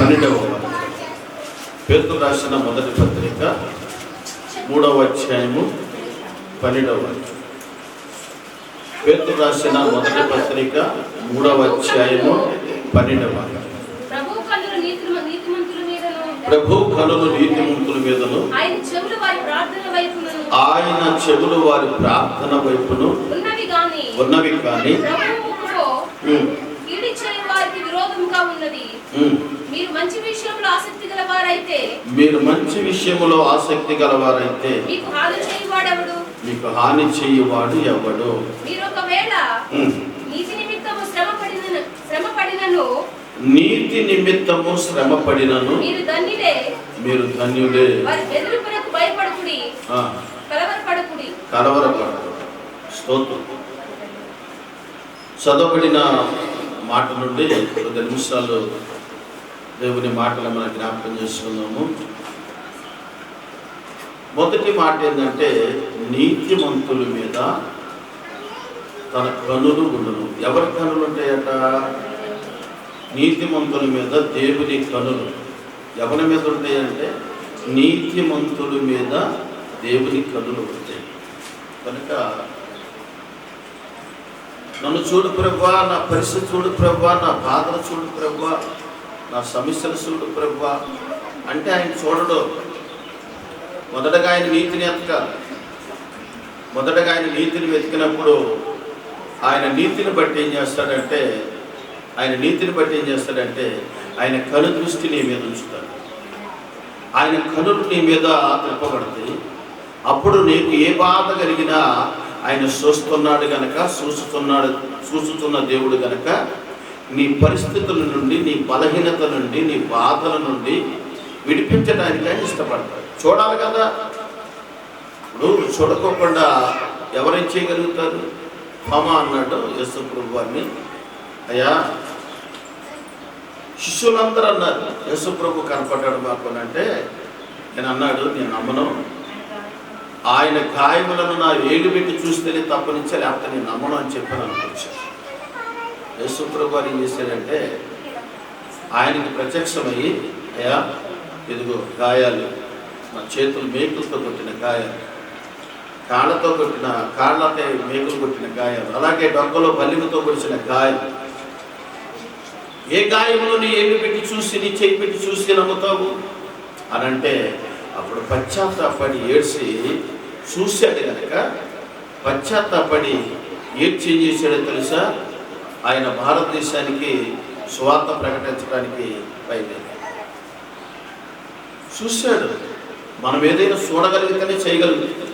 12వ పేతురు రాసిన మొదటి పత్రిక 3వ అధ్యాయము 12వ పేతురు రాసిన మొదటి పత్రిక 3వ అధ్యాయము 12వ ప్రభు కనులు నీతిమంతుల మీదను ఆయన చెవులు వారి ప్రార్థన వైపును ఉన్నవి కానీ మీరు మంచి విషయంలో ఆసక్తి గలవారైతే మీకు హాని చేయువాడు ఎవడు? మీరు ఒకవేళ నీతి నిమిత్తము శ్రమ పడినను మీరు ధన్యులే. కలవరపడకుడి. స్తోత్రం. చదవబడిన మాట నుండి 10 నిమిషాలు దేవుని మాటలు మనం జ్ఞాపకం చేసుకున్నాము. మొదటి మాట ఏంటంటే, నీతిమంతుల మీద తన కనులు ఉండును. ఎవరి కనులు ఉంటాయట? నీతిమంతుల మీద దేవుని కనులు. ఎవరి మీద ఉంటాయంటే నీతిమంతుల మీద దేవుని కనులు ఉంటాయి. కనుక నన్ను చూడు ప్రభువా, నా పరిస్థితి చూడు ప్రభువా, నా బాధలు చూడు ప్రభువా, నా సమస్యలు చూడు ప్రభువా అంటే ఆయన చూడడు. మొదటగా ఆయన నీతిని ఎతకాలి. మొదటగా ఆయన నీతిని వెతికినప్పుడు ఆయన నీతిని బట్టి ఏం చేస్తాడంటే ఆయన కను దృష్టి నీ మీద ఉంచుతాడు. ఆయన కనులు నీ మీద తిప్పబడతాయి. అప్పుడు నీకు ఏ బాధ కలిగినా ఆయన చూస్తున్నాడు గనక, చూస్తున్న దేవుడు గనక నీ పరిస్థితుల నుండి, నీ బలహీనత నుండి, నీ బాధల నుండి విడిపించడానికి ఆయన ఇష్టపడతాడు. చూడాలి కదా. ఇప్పుడు చూడకోకుండా ఎవరేం చేయగలుగుతారు? తోమా అన్నాడు యేసు ప్రభు వారిని, అయ్యా శిష్యులందరూ అన్నారు యేసు ప్రభు కనపడ్డాడు మాకు అంటే, నేను అన్నాడు, నేను నమ్మను. ఆయన గాయములను నా ఏలు పెట్టి చూస్తేనే తప్పనిచ్చా, లేకపోతే నేను నమ్మను అని చెప్పాను అనుకొచ్చాను. యేసు ప్రభు వారు ఏం చేశాడంటే ఆయనకి ప్రత్యక్షమయ్యి, అయ్యా ఇదిగో గాయాలు, నా చేతులు మేకులతో కొట్టిన గాయాలు, కాళ్ళతో కొట్టిన కాళ్ళతో మేకులు కొట్టిన గాయాలు, అలాగే డొక్కలో బల్లిమతో కొట్టిన గాయాలు. ఏ గాయములు నీ ఏమి పెట్టి చూసి, నీ చేయి పెట్టి చూసి నమ్ముతావు అని అంటే, అప్పుడు పశ్చాత్తాపడి ఏడ్చి చూశాడు కనుక, పశ్చాత్తాపడి ఏడ్చి ఏం చేశాడో తెలుసా? ఆయన భారతదేశానికి సువార్త ప్రకటించడానికి బయలుదేరాడు. చూశాడు. మనం ఏదైనా చూడగలిగితేనే చేయగలుగుతాం,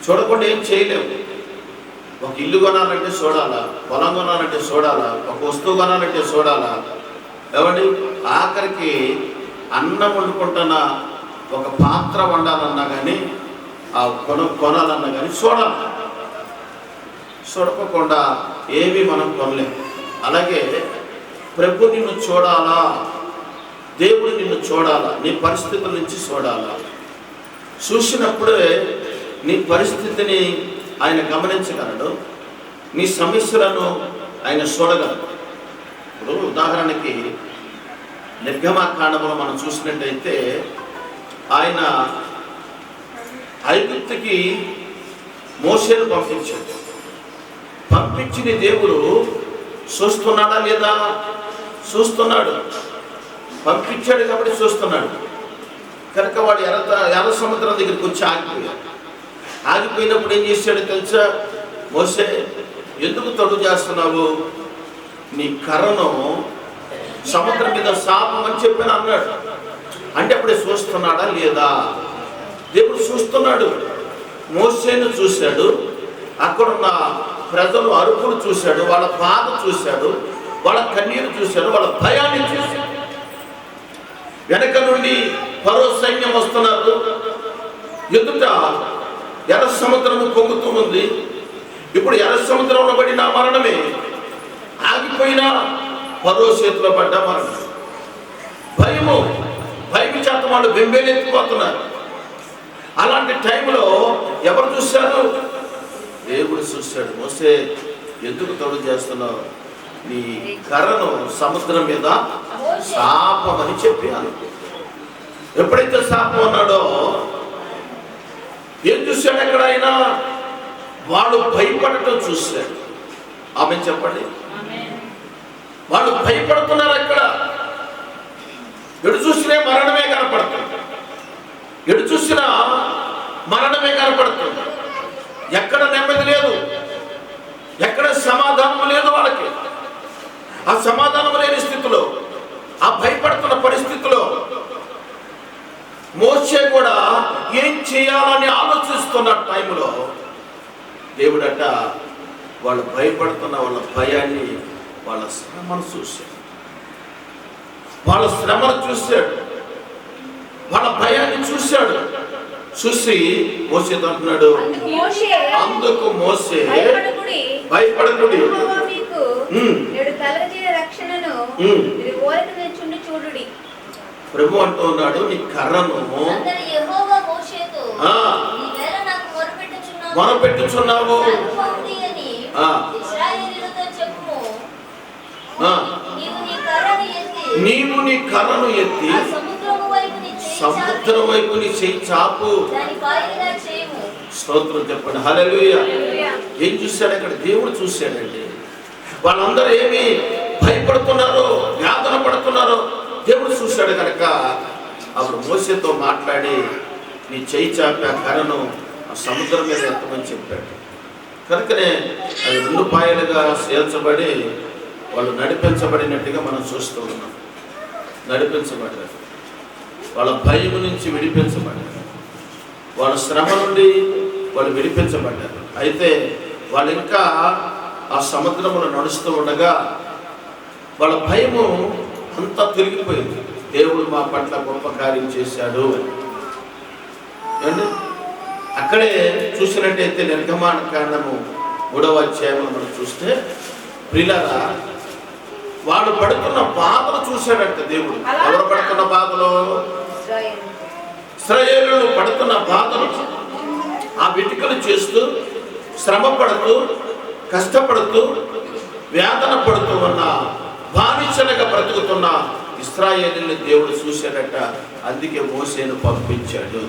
చూడకుండా ఏం చేయలేము. ఒక ఇల్లు కొనాలంటే చూడాలా, పొలం కొనాలంటే చూడాలా, ఒక వస్తువు కొనాలంటే చూడాలా. ఏమండి, ఆఖరికి అన్నం వండుకుంటున్న ఒక పాత్ర వండాలన్నా కానీ, ఆ కొనాలన్నా కానీ చూడాలి. చూడకుండా ఏమీ మనం కొనలేము. అలాగే ప్రభు నిన్ను చూడాలా, దేవుడు నిన్ను చూడాలా, నీ పరిస్థితుల నుంచి చూడాలా. చూసినప్పుడే నీ పరిస్థితిని ఆయన గమనించగలడు, నీ సమస్యలను ఆయన చూడగలడు. ఇప్పుడు ఉదాహరణకి నిర్గమకాండములో మనం చూసినట్టయితే, ఆయన ఐగుప్తుకి మోషేను పంపించిన దేవుడు చూస్తున్నాడా లేదా? చూస్తున్నాడు. పంపించాడు కాబట్టి చూస్తున్నాడు. కనుక వాడు ఎర్ర సముద్రం దగ్గరికి వచ్చి ఆగిపోయినప్పుడు ఏం చేశాడు తెలుసా? మోసే, ఎందుకు తొడు చేస్తున్నావు? నీ కర్రను సముద్రం మీద శాపమని చెప్పాను అన్నాడు. అంటే అప్పుడే చూస్తున్నాడా లేదా? దేవుడు చూస్తున్నాడు. మోసేను చూశాడు, అక్కడున్న ప్రజలు అరుపులు చూశాడు, వాళ్ళ బాధ చూశాడు, వాళ్ళ కన్నీరు చూశాడు, వాళ్ళ భయాన్ని చూశాడు. వెనక నుండి ఫరో సైన్యం వస్తున్నారు, ఎదుట ఎర్ర సముద్రము పొంగుతూ ఉంది. ఇప్పుడు ఎర్ర సముద్రంలో పడిన మరణమే, ఆగిపోయినా ఫరో చేతిలో పడ్డ మరణం. భయం చేత వాళ్ళు బెంబేలెత్తిపోతున్నారు. అలాంటి టైంలో ఎవరు చూశారు? దేవుడు చూశాడు. మోసే, ఎందుకు తొడు చేస్తున్నావు? నీ కర్రను సముద్రం మీద శాపమని చెప్పి అనుకో. ఎప్పుడైతే శాపం అన్నాడో ఏం చూశాడు ఎక్కడైనా? వాళ్ళు భయపడటం చూశాడు. ఆమె చెప్పండి, వాళ్ళు భయపడుతున్నారు. ఎక్కడ ఎడు చూసినా మరణమే కనపడుతుంది, ఎడు చూసినా మరణమే కనపడుతుంది. ఎక్కడ నెమ్మది లేదు, ఎక్కడ సమాధానం లేదు వాళ్ళకి. ఆ సమాధానం లేని స్థితిలో, ఆ భయపడుతున్న పరిస్థితిలో మోషే కూడా ఏం చేయాలని ఆలోచిస్తున్న టైంలో దేవుడట వాళ్ళు భయపడుతున్న వాళ్ళ భయాన్ని, వాళ్ళ శ్రమను చూశాడు. వాళ్ళ శ్రమను చూశాడు, వాళ్ళ భయాన్ని చూశాడు. చూసి మోషేతో అంటున్నాడు, అందుకు మోషే భయపడకుడి, ప్రభు అంటూ ఉన్నాడు, నీ కర్రను మొరపెట్టుచున్నావు, నీవు నీ కర్రను ఎత్తి సముద్రం వైపు నీ చెయ్యి చాపు. స్తోత్రం చెప్పండి, హల్లెలూయా. ఏం చూశాడు అక్కడ? దేవుడు చూశాడండి. వాళ్ళందరూ ఏమి భయపడుతున్నారో, వేదన పడుతున్నారో దేవుడు చూశాడు కనుక అప్పుడు మోషేతో మాట్లాడి నీ చెయ్యి చాపి ఆ కర్రను ఆ సముద్రం మీద ఎత్తమని చెప్పాడు. కనుకనే అది 2 పాయలుగా చేర్చబడి వాళ్ళు నడిపించబడినట్టుగా మనం చూస్తూ ఉన్నాం. నడిపించబడ్డారు, వాళ్ళ భయం నుంచి విడిపించబడ్డారు, వాళ్ళ శ్రమ నుండి వాళ్ళు విడిపించబడ్డారు. అయితే వాళ్ళు ఇంకా ఆ సముద్రంలో నడుస్తూ ఉండగా వాళ్ళ భయము అంతా తిరిగిపోయింది. దేవుడు మా పట్ల గొప్ప కార్యం చేశాడు అని. అక్కడే చూసినట్టయితే నిర్గమాకాండము 3వ అధ్యాయంలో మనం చూస్తే ప్రియులారా, వాళ్ళు పడుతున్న బాధలు చూశాడంట దేవుడు. ఎవరు పడుతున్న బాధలు? ఇశ్రాయేలీయులు పడుతున్న బాధలు, ఆ వెంట్రుకలు చేస్తూ శ్రమ పడుతూ కష్టపడుతూ వేదన పడుతూ ఉన్న బానిసలుగా బ్రతుకుతున్న ఇశ్రాయేలీయులను దేవుడు చూశాడట. అందుకే మోషేను పంపించాడు.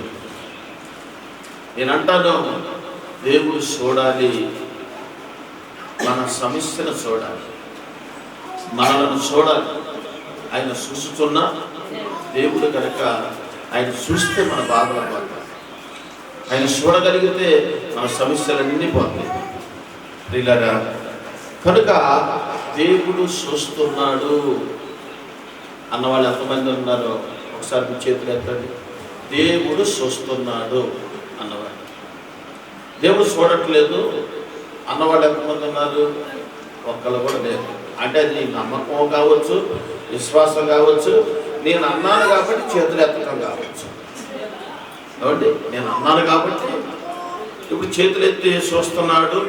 నేనంటాను, దేవుడు చూడాలి, మన సమస్యను చూడాలి, మనలను చూడాలి. ఆయన చూస్తున్నా దేవుడు కనుక ఆయన చూస్తే మన బాధలు పోతాయి. ఆయన చూడగలిగితే మన సమస్యలన్నీ పోతాయి. ప్రియులారా, కనుక దేవుడు చూస్తున్నాడు అన్నవాళ్ళు ఎంతమంది ఉన్నారో ఒకసారి మీ చేతులు ఎత్తండి. దేవుడు చూస్తున్నాడు అన్నవాళ్ళు. దేవుడు చూడట్లేదు అన్నవాళ్ళు ఎంతమంది ఉన్నారు? ఒక్కళ్ళు కూడా లేదు. అంటే అది నీ నమ్మకం కావచ్చు, విశ్వాసం కావచ్చు, నేను అన్నాను కాబట్టి చేతులు ఎత్తడం కావచ్చు. కాబట్టి నేను అన్నాను కాబట్టి ఇప్పుడు చేతులు ఎత్తి చూస్తున్నాడు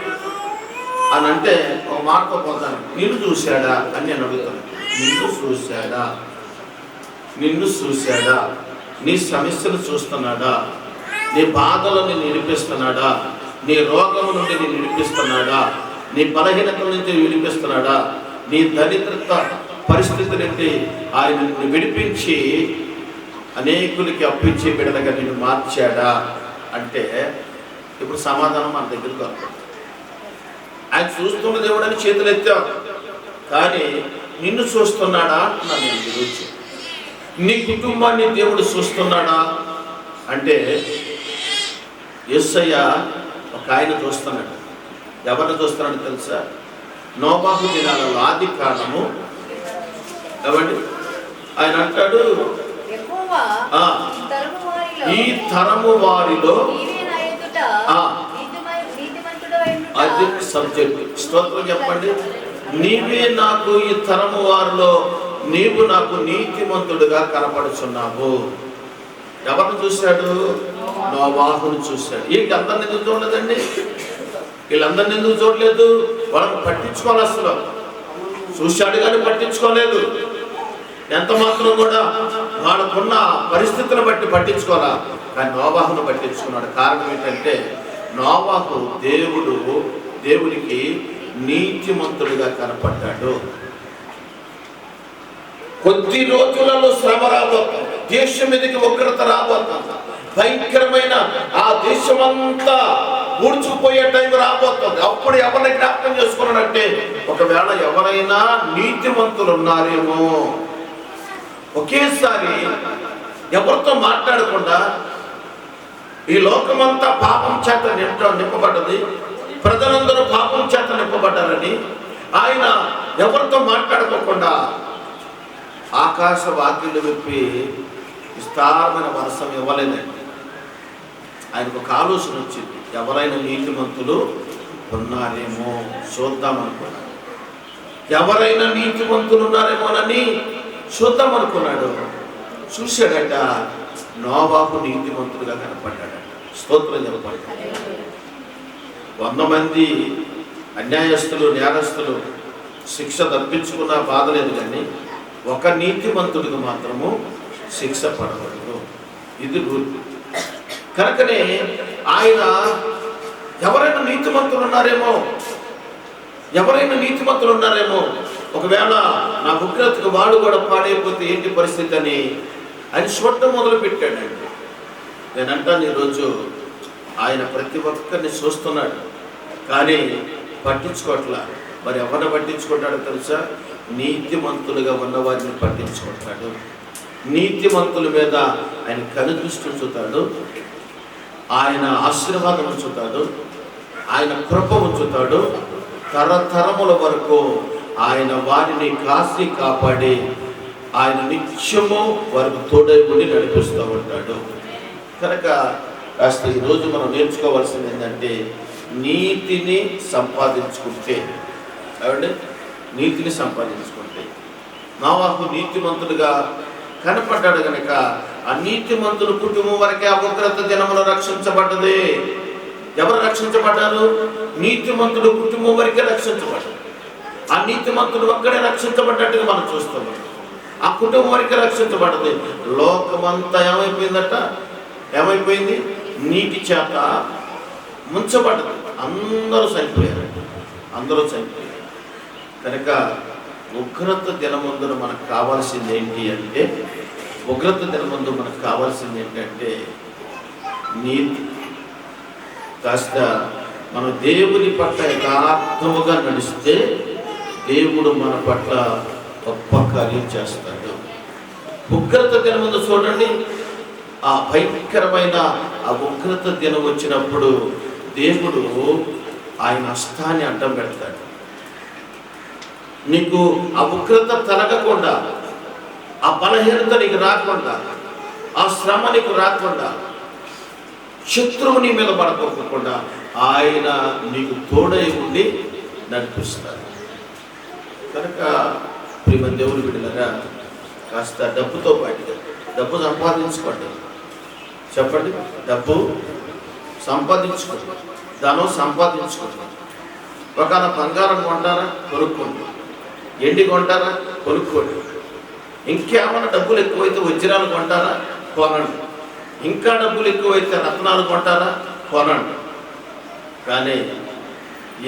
అని అంటే ఒక మాట పొందాను. నిన్ను చూశాడా అని నేను అడుగుతాను. నిన్ను చూశాడా? నిన్ను చూశాడా? నీ సమస్యను చూస్తున్నాడా? నీ బాధలను నిన్ను విడిపిస్తున్నాడా? నీ రోగము నుండి నిన్ను విడిపిస్తున్నాడా? నీ బలహీనత నుంచి విడిపిస్తున్నాడా? నీ దరిద్రత పరిస్థితి నుండి ఆయన నిన్ను విడిపించి అనేకులకి అప్పించి బిడ్డలుగా నిన్ను మార్చాడా అంటే ఇప్పుడు సమాధానం మన దగ్గరకు వస్తుంది. ఆయన చూస్తున్న దేవుడు అని చేతులు ఎత్తావు, కానీ నిన్ను చూస్తున్నాడా అంటున్నాను నేను ఈరోజు. నీ కుటుంబాన్ని దేవుడు చూస్తున్నాడా అంటే యేసయ్య ఒక ఆయన చూస్తున్నాడు. ఎవరిని చూస్తున్నాడు తెలుసా? నోబాహు దినాలలో ఆది కాలము ఏమండి ఆయన అంటాడు, ఈ తరము వారిలో అది సబ్జెక్ట్. స్తోత్రం చెప్పండి. నీవే నాకు ఈ తరము వారిలో నీవు నాకు నీతిమంతుడుగా కనపడుచున్నావు. ఎవరిని చూశాడు? నోవాహును చూశాడు. వీళ్ళందరిని ఎందుకు చూడలేదండి? వీళ్ళందరిని ఎందుకు చూడలేదు? వాళ్ళని పట్టించుకోవాలి. అసలు చూశాడు కానీ పట్టించుకోలేదు. ఎంత మాత్రం కూడా వాళ్ళకున్న పరిస్థితులను బట్టి పట్టించుకోవాలా, కానీ నోవాహును పట్టించుకున్నాడు. కారణం ఏంటంటే నోవాహు దేవునికి నీతిమంతుడిగా కనపడ్డాడు. కొద్ది రోజులలో శ్రమ రాబోతుంది, దేశం మీదకి ఉగ్రత రాబోతుంది, భయంకరమైన ఆ దేశమంతా ఊడ్చుకుపోయే టైం రాబోతుంది. అప్పుడు ఎవరిని జ్ఞాపకం చేసుకున్నాడంటే, ఒకవేళ ఎవరైనా నీతిమంతులు ఉన్నారేమో, ఒకేసారి ఎవరితో మాట్లాడకుండా ఈ లోకమంతా పాపం చేత నింపబడ్డది, ప్రజలందరూ పాపం చేత నింపబడ్డారని ఆయన ఎవరితో మాట్లాడుకోకుండా ఆకాశ వాక్యులు విప్పి విస్తారమైన వర్షం ఇవ్వలేదండి. ఆయనకు ఒక ఆలోచన వచ్చింది, ఎవరైనా నీతిమంతులు ఉన్నారేమో చూద్దామనుకున్నాడు. ఎవరైనా నీతిమంతులు ఉన్నారేమోనని చూద్దామనుకున్నాడు. చూశాడట, నోవాహు నీతిమంతుడుగా కనపడ్డాడట. స్తోత్రం చెప్పబడ్డాడు. 100 మంది అన్యాయస్తులు, నేరస్తులు శిక్ష తప్పించుకున్న బాధ లేదు, కానీ ఒక నీతిమంతుడికి మాత్రము శిక్ష పడకూడదు. ఇది రూల్. కనుకనే ఆయన ఎవరైనా నీతిమంతులు ఉన్నారేమో, ఒకవేళ నా ఉగ్రతకు వాడు కూడా పాడైపోతే ఏంటి పరిస్థితి అని ఆయన చూడటం మొదలు పెట్టాడండి. నేనంటాను, ఈరోజు ఆయన ప్రతి ఒక్కరిని చూస్తున్నాడు, కానీ పట్టించుకోవట్లా. మరి ఎవరిని పట్టించుకుంటాడో తెలుసా? నీతిమంతులుగా ఉన్నవారిని పట్టించుకుంటాడు. నీతిమంతుల మీద ఆయన కనుదృష్టి ఉంచుతాడు, ఆయన ఆశీర్వాదం ఉంచుతాడు, ఆయన కృప ఉంచుతాడు. తరతరముల వరకు ఆయన వారిని కాసి కాపాడి ఆయన నిత్యము వారికి తోడై ఉండి నడిపిస్తూ ఉంటాడు. కనుక కాస్త ఈరోజు మనం నేర్చుకోవాల్సింది ఏంటంటే, నీతిని సంపాదించుకుంటే, నీతిని సంపాదించుకుంటే నోవాహు నీతిమంతుడుగా కనపడ్డాడు కనుక ఆ నీతిమంతుల కుటుంబం వరకే ఆ ఉగ్రత దినములో రక్షించబడ్డది. ఎవరు రక్షించబడ్డారు? నీతిమంతుడు కుటుంబం వరకే రక్షించబడ్డారు. ఆ నీతిమంతుడు ఒక్కడే రక్షించబడ్డట్టుగా మనం చూస్తున్నాం. ఆ కుటుంబం వరకే రక్షించబడ్డది. లోకమంతా ఏమైపోయింది? నీటి చేత ముంచబడ్డది. అందరూ చనిపోయారు. కనుక ఉగ్రత దినమందున మనకు కావాల్సింది ఏంటి అంటే, నీతి. కాస్త మనం దేవుని పట్ల యథార్థముగా నడిస్తే దేవుడు మన పట్ల గొప్ప కార్యం చేస్తాడు. ఉగ్రత దినమందు చూడండి, ఆ భయంకరమైన ఆ ఉగ్రత దినం వచ్చినప్పుడు దేవుడు ఆయన హస్తాన్ని అడ్డం పెడతాడు. నీకు ఆ ఉగ్రత తలగకుండా, ఆ బలహీనత నీకు రాకుండా, ఆ శ్రమ నీకు రాకుండా, శత్రువు నీ మీద పడకోకుండా ఆయన నీకు తోడై ఉండి నడిపిస్తాడు. కనుక ప్రియ దేవుని బిడ్డలారా, కాస్త డబ్బుతో పాటుగా డబ్బు సంపాదించుకోండి. చెప్పండి, డబ్బు సంపాదించుకోండి, ధనం సంపాదించుకోండి. ఒకవేళ బంగారం కొంటారా? కొనుక్కోండి. ఎండి కొంటారా? కొనుక్కోండి. ఇంకేమైనా డబ్బులు ఎక్కువైతే వజ్రాలు కొంటారా? కొనండి. ఇంకా డబ్బులు ఎక్కువైతే రత్నాలు కొంటారా? కొనండి. కానీ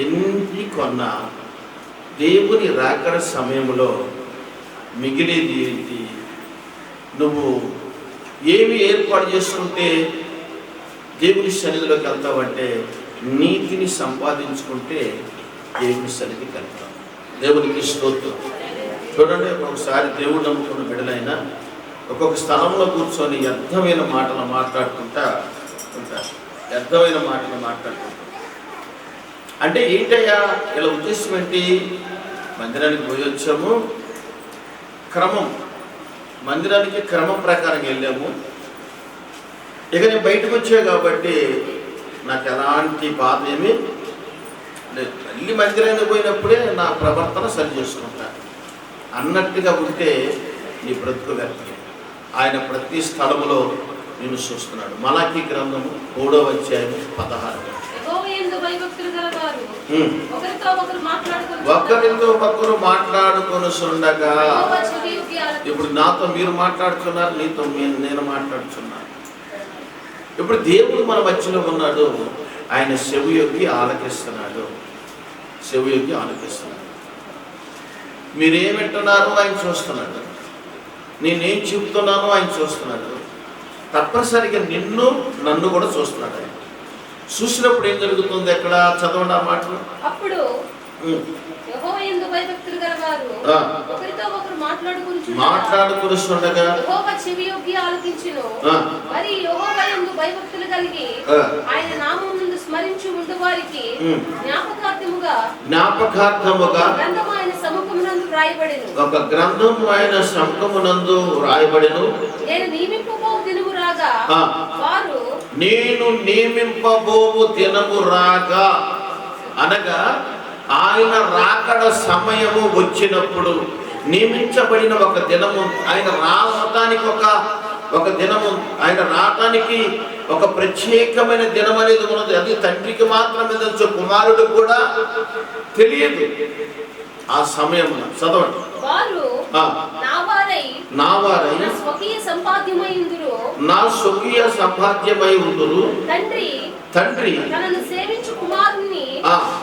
ఎన్ని కొన్నా దేవుని రాకడ సమయంలో మిగిలేది ఏంటి? నువ్వు ఏమి ఏర్పాటు చేసుకుంటే దేవుని సన్నిధిలోకి వెళ్తావంటే, నీతిని సంపాదించుకుంటే దేవుని సన్నిధికి వెళ్తాం. దేవునికి స్తోత్రం. చూడండి, ఒకసారి దేవుడు నమ్ముకున్న బిడ్డలైనా ఒక్కొక్క స్థలంలో కూర్చొని వ్యర్థమైన మాటలు మాట్లాడుకుంటా ఉంటారు. అంటే ఏంటయ్యా ఇలా ఉద్దేశం ఏంటి? మందిరానికి పోయి వచ్చాము, మందిరానికి క్రమం ప్రకారం వెళ్ళాము, ఇక నేను బయటకు వచ్చా కాబట్టి నాకు ఎలాంటి బాధ ఏమీ లేదు. మళ్ళీ మందిరానికి పోయినప్పుడే నా ప్రవర్తన సరి చేసుకుంటా అన్నట్టుగా ఉంటే నీ బ్రతుకు వ్యర్థం. ఆయన ప్రతి స్థలములో నేను చూస్తున్నాడు. మలాకీ గ్రంథము 3వ అధ్యాయం 16. ఒకరితో ఒకరు మాట్లాడుకొని ఉండగా, ఇప్పుడు నాతో మీరు మాట్లాడుతున్నారు, నీతో నేను మాట్లాడుతున్నాను. ఇప్పుడు దేవుడు మన మధ్యలో ఉన్నాడు. ఆయన చెవియొగ్గి ఆలకిస్తున్నాడు. మీరేమింటున్నారు ఆయన చూస్తున్నాడు. నేనేం చెప్తున్నానో ఆయన చూస్తున్నాడు. తప్పనిసరిగా నిన్ను నన్ను కూడా చూస్తున్నాడు ఆయన. చూసినప్పుడు ఏం జరుగుతుంది? ఎక్కడ చదవండి ఆ మాటలు. అప్పుడు యెహోవా యందు భయభక్తులు గలవారు ఒకరితో ఒకరు మాట్లాడుకొనుచుండగా యెహోవా చెవియొగ్గి ఆలకించెను. మరి యెహోవా యందు భయభక్తులు కలిగి ఆయన నామమును స్మరించు ఉండవారికి జ్ఞాపకార్థముగా గ్రంథం ఆయన సముఖమునందు వ్రాయబడెను. ఒక గ్రంథం ఆయన సముఖమునందు వ్రాయబడెను. నేను నియమింపబోవు దినము రాగా వారు నేను నియమింపబోవు దినము రాగా అనగా ఆయన రాకడ సమయము వచ్చినప్పుడు నియమించబడిన ఒక దినము, ఆయన రావటానికి ఒక దినము, ఆయన రావటానికి ఒక ప్రత్యేకమైన దినం అనేది ఉన్నది. అది తండ్రికి మాత్రమే తెలుసు, కుమారుడు కూడా తెలియదు. ఆ సమయమున చదవండి. వారు నా వారై నా స్వకీయ సంపాద్యమై ఉందురు. తండ్రి తనను సేవించు కుమారుని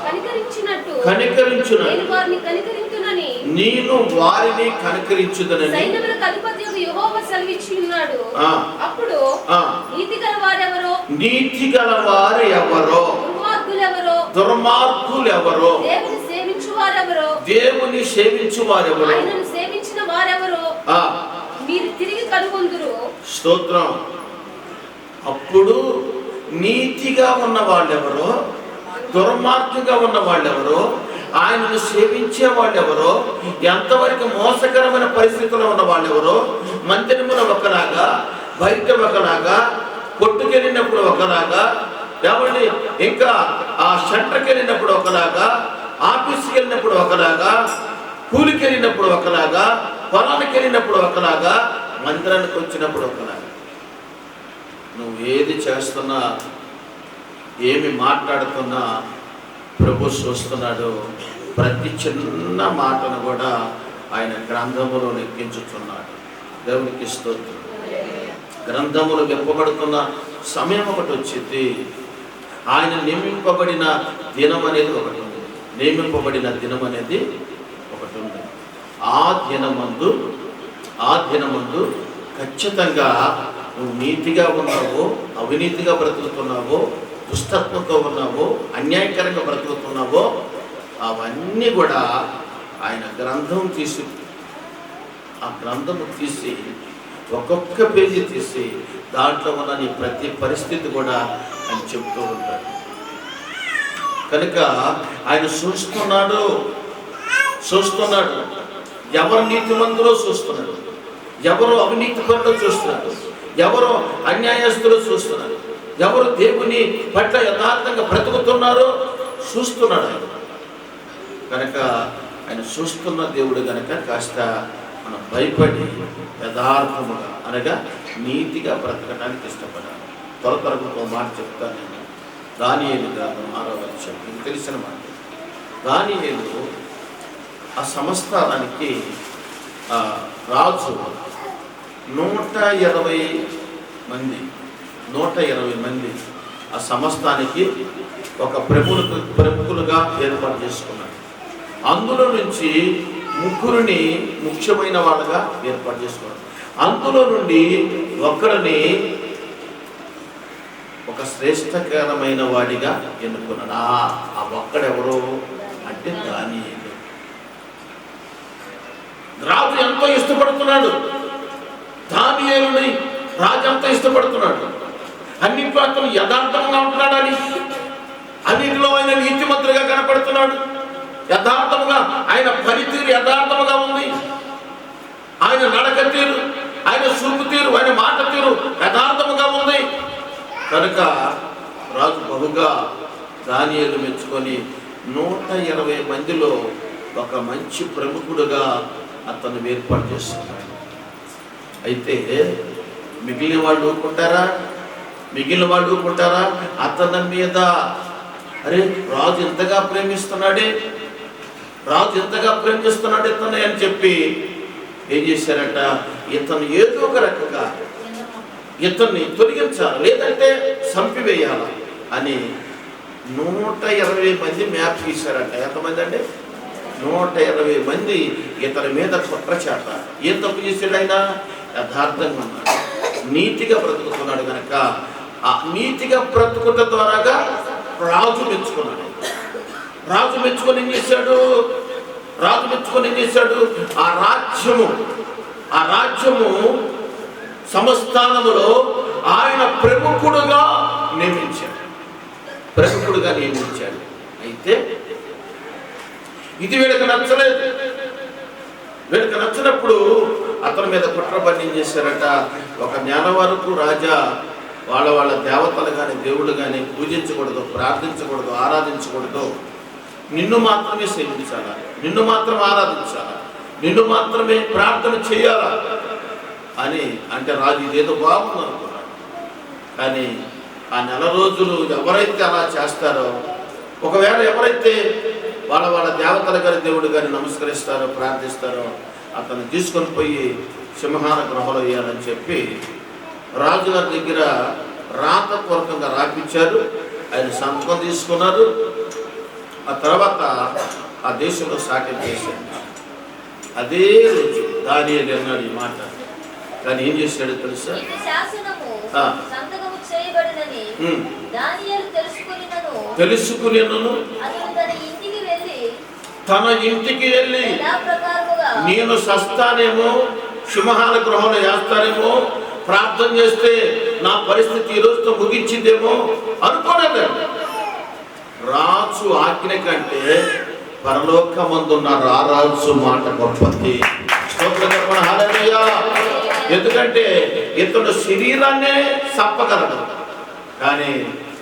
కనికరించినట్టు నేను వారిని కనికరించుదనని సైన్యములకు అధిపతియగు యెహోవా సెలవిచ్చి ఉన్నాడు. అప్పుడు నీతిగల వారెవరో దుర్మార్గులెవరో దేవుని సేవించు వారెవరో ఆయనను సేవించిన వారెవరో మీరు తిరిగి కనుగొందురు. స్తోత్రం. అప్పుడు నీతిగా ఉన్న వాళ్ళెవరో, దుర్మార్గంగా ఉన్న వాళ్ళెవరో, ఆయనను సేవించే వాళ్ళెవరో, ఎంతవరకు మోసకరమైన పరిస్థితుల్లో ఉన్న వాళ్ళెవరో, మందిరములో ఒకలాగా, బయట ఒకలాగా, కొట్టుకెళ్ళినప్పుడు ఒకలాగా, ఎవరిని ఇంకా ఆ సెంటర్కి వెళ్ళినప్పుడు ఒకలాగా, ఆఫీస్కి వెళ్ళినప్పుడు ఒకలాగా, కూలికి వెళ్ళినప్పుడు ఒకలాగా, పొలానికి వెళ్ళినప్పుడు ఒకలాగా, మందిరానికి వచ్చినప్పుడు ఒకలాగా. నువ్వు ఏది చేస్తున్నా, ఏమి మాట్లాడుతున్నా ప్రభు చూస్తున్నాడు. ప్రతి చిన్న మాటను కూడా ఆయన గ్రంథములో లెక్కించుతున్నాడు. దేవునికి స్తోత్రం. గ్రంథములు విప్పబడుతున్న సమయం ఒకటి వచ్చింది. ఆయన నియమింపబడిన దినం అనేది ఒకటి ఉంది. నియమింపబడిన దినం అనేది ఒకటి ఉంది. ఆ దినమందు ఖచ్చితంగా నువ్వు నీతిగా ఉన్నావో, అవినీతిగా బ్రతుకుతున్నావో, దుష్టత్వంతో ఉన్నావో, అన్యాయకరంగా బ్రతుకుతున్నావో, అవన్నీ కూడా ఆయన గ్రంథము తీసి ఒక్కొక్క పేజీ తీసి దాంట్లో ఉన్న నీ ప్రతి పరిస్థితి కూడా ఆయన చెప్తూ ఉంటాడు. కనుక ఆయన చూస్తున్నాడు. ఎవరు నీతిమంతులో చూస్తున్నాడు, ఎవరు అవినీతి పనులు చూస్తున్నాడు, ఎవరు అన్యాయస్తులు చూస్తున్నారు, ఎవరు దేవుని పట్ల యథార్థంగా బ్రతుకుతున్నారో చూస్తున్నాడు ఆయన. కనుక ఆయన చూస్తున్న దేవుడు కనుక కాస్త మనం భయపడి యథార్థముగా అనగా నీతిగా బ్రతకడానికి ఇష్టపడాలి. త్వరగా ఒక మాట చెప్తాను నేను. దానియేలు గ్రంథం 6వ అధ్యాయం, మీకు తెలిసిన మాట. దానియేలు ఆ సంస్థానానికి రాజు 120 మంది ఆ సంస్థానికి ఒక ప్రముఖులుగా ఏర్పాటు చేసుకున్నాడు. అందులో నుంచి 3 ముఖ్యమైన వాళ్ళగా ఏర్పాటు చేసుకున్నాడు. అందులో నుండి ఒకరిని ఒక శ్రేష్టకరమైన వాడిగా ఎన్నుకున్నాడు. ఆ ఒక్కడెవరో అంటే దానియేలు. రాజు ఎంతో ఇష్టపడుతున్నాడు దానియేలుని. రాజు ఎంతో ఇష్టపడుతున్నాడు. అన్ని ప్రాంతం యథార్థంగా ఉంటున్నాడని, అన్నింటిలో ఆయన నీతిమంతుడిగా కనపడుతున్నాడు. యథార్థముగా ఆయన పనితీరు యథార్థముగా ఉంది. ఆయన నడక తీరు, ఆయన చూపు తీరు, ఆయన మాట తీరు యథార్థముగా ఉంది. కనుక రాజు బహుగా దానియేలు మెచ్చుకొని 120 మందిలో ఒక మంచి ప్రముఖుడుగా అతను ఏర్పాటు చేస్తున్నాడు. అయితే మిగిలిన వాళ్ళు ఊరుకుంటారా? అతని మీద అరే రాజు ఎంతగా ప్రేమిస్తున్నాడే ఇతను అని చెప్పి ఏం చేశారట, ఇతను ఏదో ఒక రకంగా ఇతన్ని తొలగించాలి, లేదంటే చంపివేయాలి అని 120 మంది మ్యాప్ గీశారట. ఎంతమంది అంటే 120 మంది ఇతని మీద కుట్ర చేత ఏం తప్పు చేశాడు? ఆయన యథార్థంగా ఉన్నాడు, నీతిగా బ్రతుకుతున్నాడు కనుక ఆ నీతిగా బ్రతుకుట ద్వారాగా రాజు మెచ్చుకున్నాడు. రాజు మెచ్చుకొని ఏం చేశాడు? ఆ రాజ్యము సంస్థానములో ఆయన ప్రముఖుడుగా నియమించాడు. అయితే ఇది వీళ్ళకి నచ్చలేదు. వీళ్ళకి నచ్చినప్పుడు అతని మీద కుట్ర పని ఏం చేశారట, ఒక నెల వరకు రాజా వాళ్ళ దేవతలు కానీ దేవుడు కానీ పూజించకూడదు, ప్రార్థించకూడదు, ఆరాధించకూడదు, నిన్ను మాత్రమే సేవించాలా, నిన్ను మాత్రం ఆరాధించాలా, నిన్ను మాత్రమే ప్రార్థన చేయాలా అని అంటే రాజు ఇదేదో బాగుంది అనుకున్నాడు. కానీ ఆ నెల రోజులు ఎవరైతే అలా చేస్తారో, ఒకవేళ ఎవరైతే వాళ్ళ దేవతల గారి దేవుడు గారి నమస్కరిస్తారో, ప్రార్థిస్తారో, అతను తీసుకొని పోయి సింహాల గృహలో వేయాలని చెప్పి రాజుగారి దగ్గర రాతపూర్వకంగా రాపించారు. ఆయన సంతకం తీసుకున్నారు. ఆ తర్వాత ఆ దేశంలో సాక్ష్యం చేశాడు. అదే రోజు దానియేలు అన్నాడు ఈ మాట. కానీ ఏం చేశాడు తెలుసా? తెలుసుకుని తన ఇంటికి వెళ్ళి నేను సస్తానేమో, సింహాల గృహంలో వేస్తానేమో, ప్రార్థన చేస్తే నా పరిస్థితి ఈ రోజుతో ముగించిందేమో అనుకోలేదు. రాజు ఆజ్ఞ కంటే పరలోకమందున్న రారాజు మాట గొప్పది. ఎందుకంటే ఇతడు శరీరాన్నే చంపగలడు, కానీ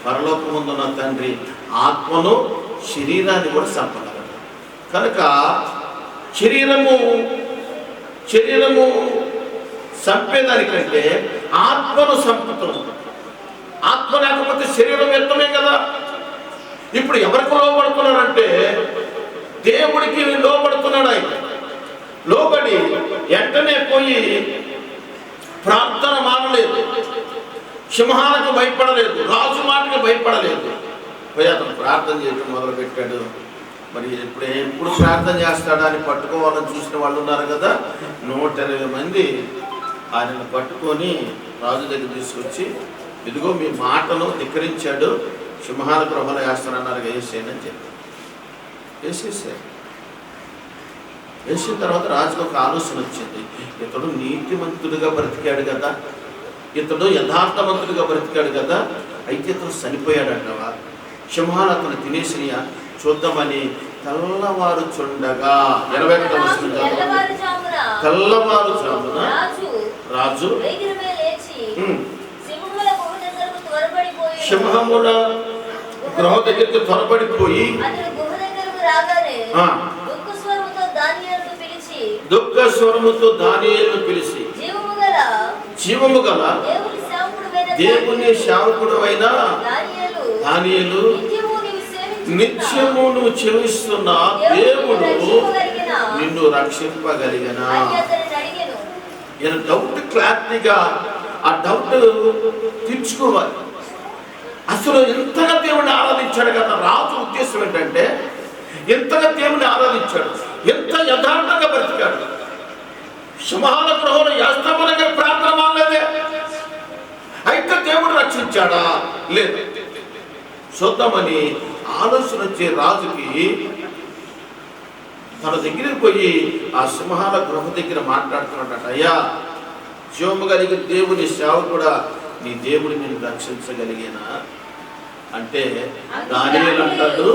పరలోకమందున్న తండ్రి ఆత్మను శరీరాన్ని కూడా చంపగలడు. కనుక శరీరము చంపేదానికంటే ఆత్మను చంపుతుంది. ఆత్మ లేకపోతే శరీరం వ్యర్థమే కదా. ఇప్పుడు ఎవరికి లోబడుతున్నాడంటే దేవుడికి లోబడుతున్నాడు. ఆయన లోబడి వెంటనే పోయి ప్రార్థన మానలేదు, సింహాలకు భయపడలేదు, రాజు మాటకు భయపడలేదు. పోయి అతను ప్రార్థన చేయడం మొదలు పెట్టాడు. మరి ఎప్పుడు ప్రార్థన చేస్తాడా అని పట్టుకోవాలని చూసిన వాళ్ళు ఉన్నారు కదా. 120 మంది ఆయనను పట్టుకొని రాజు దగ్గర తీసుకొచ్చి, ఇదిగో మీ మాటను ధిక్కరించాడు, సింహాల గృహంలో వేస్తానన్నారు, వేసేయని చెప్పి వేసిన తర్వాత రాజుకు ఒక ఆలోచన వచ్చింది. ఇతడు నీతిమంతుడిగా బ్రతికాడు కదా, ఇతడు యథార్థవంతుడిగా బ్రతికాడు కదా, అయితే ఇతను చనిపోయాడంటవా, సింహాలు అతను తినేసినయా చూద్దామని తెల్లవారుచుండగా 21వ వచనం తెల్లవారుజామున రాజు సింహముల గృహ దగ్గరికి త్వరపడిపోయి దుఃఖ స్వరముతో దానియేలును పిలిచి, జీవము గల దేవుని సేవకుడు అయిన దానియేలు, నిత్యము నువ్వు చెవిస్తున్న దేవుడు నిన్ను రక్షింపగలిగనా? ఈయన డౌట్ క్లారిటీగా ఆ డౌట్ తీర్చుకోవాలి. అసలు ఎంతగా దేవుడిని ఆరాధించాడు కదా. రాజు ఉద్దేశం ఏంటంటే ఎంతగా దేవుడిని ఆరాధించాడు, ఎంత యథార్థంగా బ్రతికాడు. సింహాల గృహంలో యాస్తమనగా ప్రార్థన మానలేదే, అయితే దేవుడు రక్షించాడా? లేదు. చూద్దామని ఆలోచన వచ్చే రాజుకి తన దగ్గరికి పోయి ఆ సింహాల గృహ దగ్గర మాట్లాడుతున్నాడట. అయ్యా, జీవము కలిగిన దేవుని సేవకుడా, నీ దేవుడు నేను రక్షించగలిగేనా అంటే దానియేలు అంటాడు,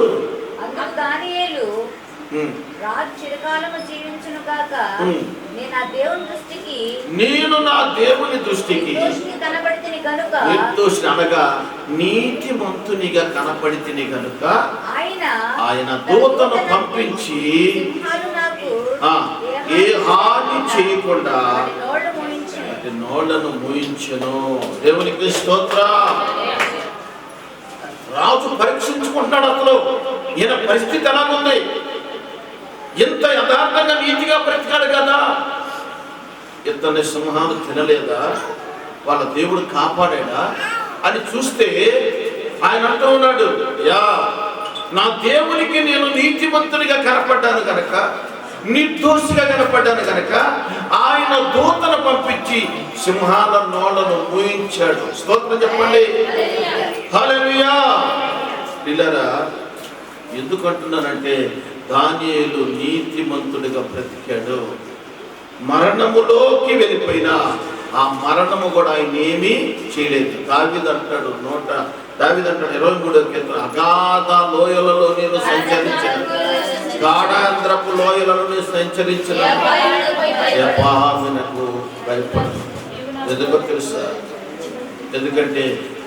నేను నా దేవుని దృష్టికి నిర్దోషి అనగా నీతిమంతునిగా కనపడితిని గనుక ఆయన దూతను పంపించి ఏ హాని చేయకుండా నోళ్లను మూయించెను. దేవునికి స్తోత్రం. రాజు పరీక్షించుకుంటాడు అసలు ఈయన పరిస్థితి ఎలాగుంది, ఎంత యథార్థంగా నీతిగా బ్రతికాడు కదా, ఇతన్ని సింహాలు తినలేదా, వాళ్ళ దేవుడు కాపాడాడా అని చూస్తే ఆయన అంటూ ఉన్నాడు, యా నా దేవునికి నేను నీతిమంతునిగా కనపడ్డాను కనుక, నిర్దోషిగా కనపడ్డాను కనుక ఆయన దూతను పంపించి సింహాల నోళ్లను మూయించాడు. స్తోత్రం చెప్పండి. హల్లెలూయా. పిల్లరా, ఎందుకంటున్నానంటే దానియేలు నీతిమంతుడిగా బ్రతికాడు. మరణములోకి వెళ్ళిపోయినా ఆ మరణము కూడా ఆయన ఏమీ చేయలేదు. దావీదు అంటాడు 23 కీర్తన, అగాధ లోయలలో నేను సంచరించాను, గాఢాంధ్రపు లోయలలో నేను సంచరించిన యెహోవాకు భయపడను. ఎందుకో తెలుసా? ఎందుకంటే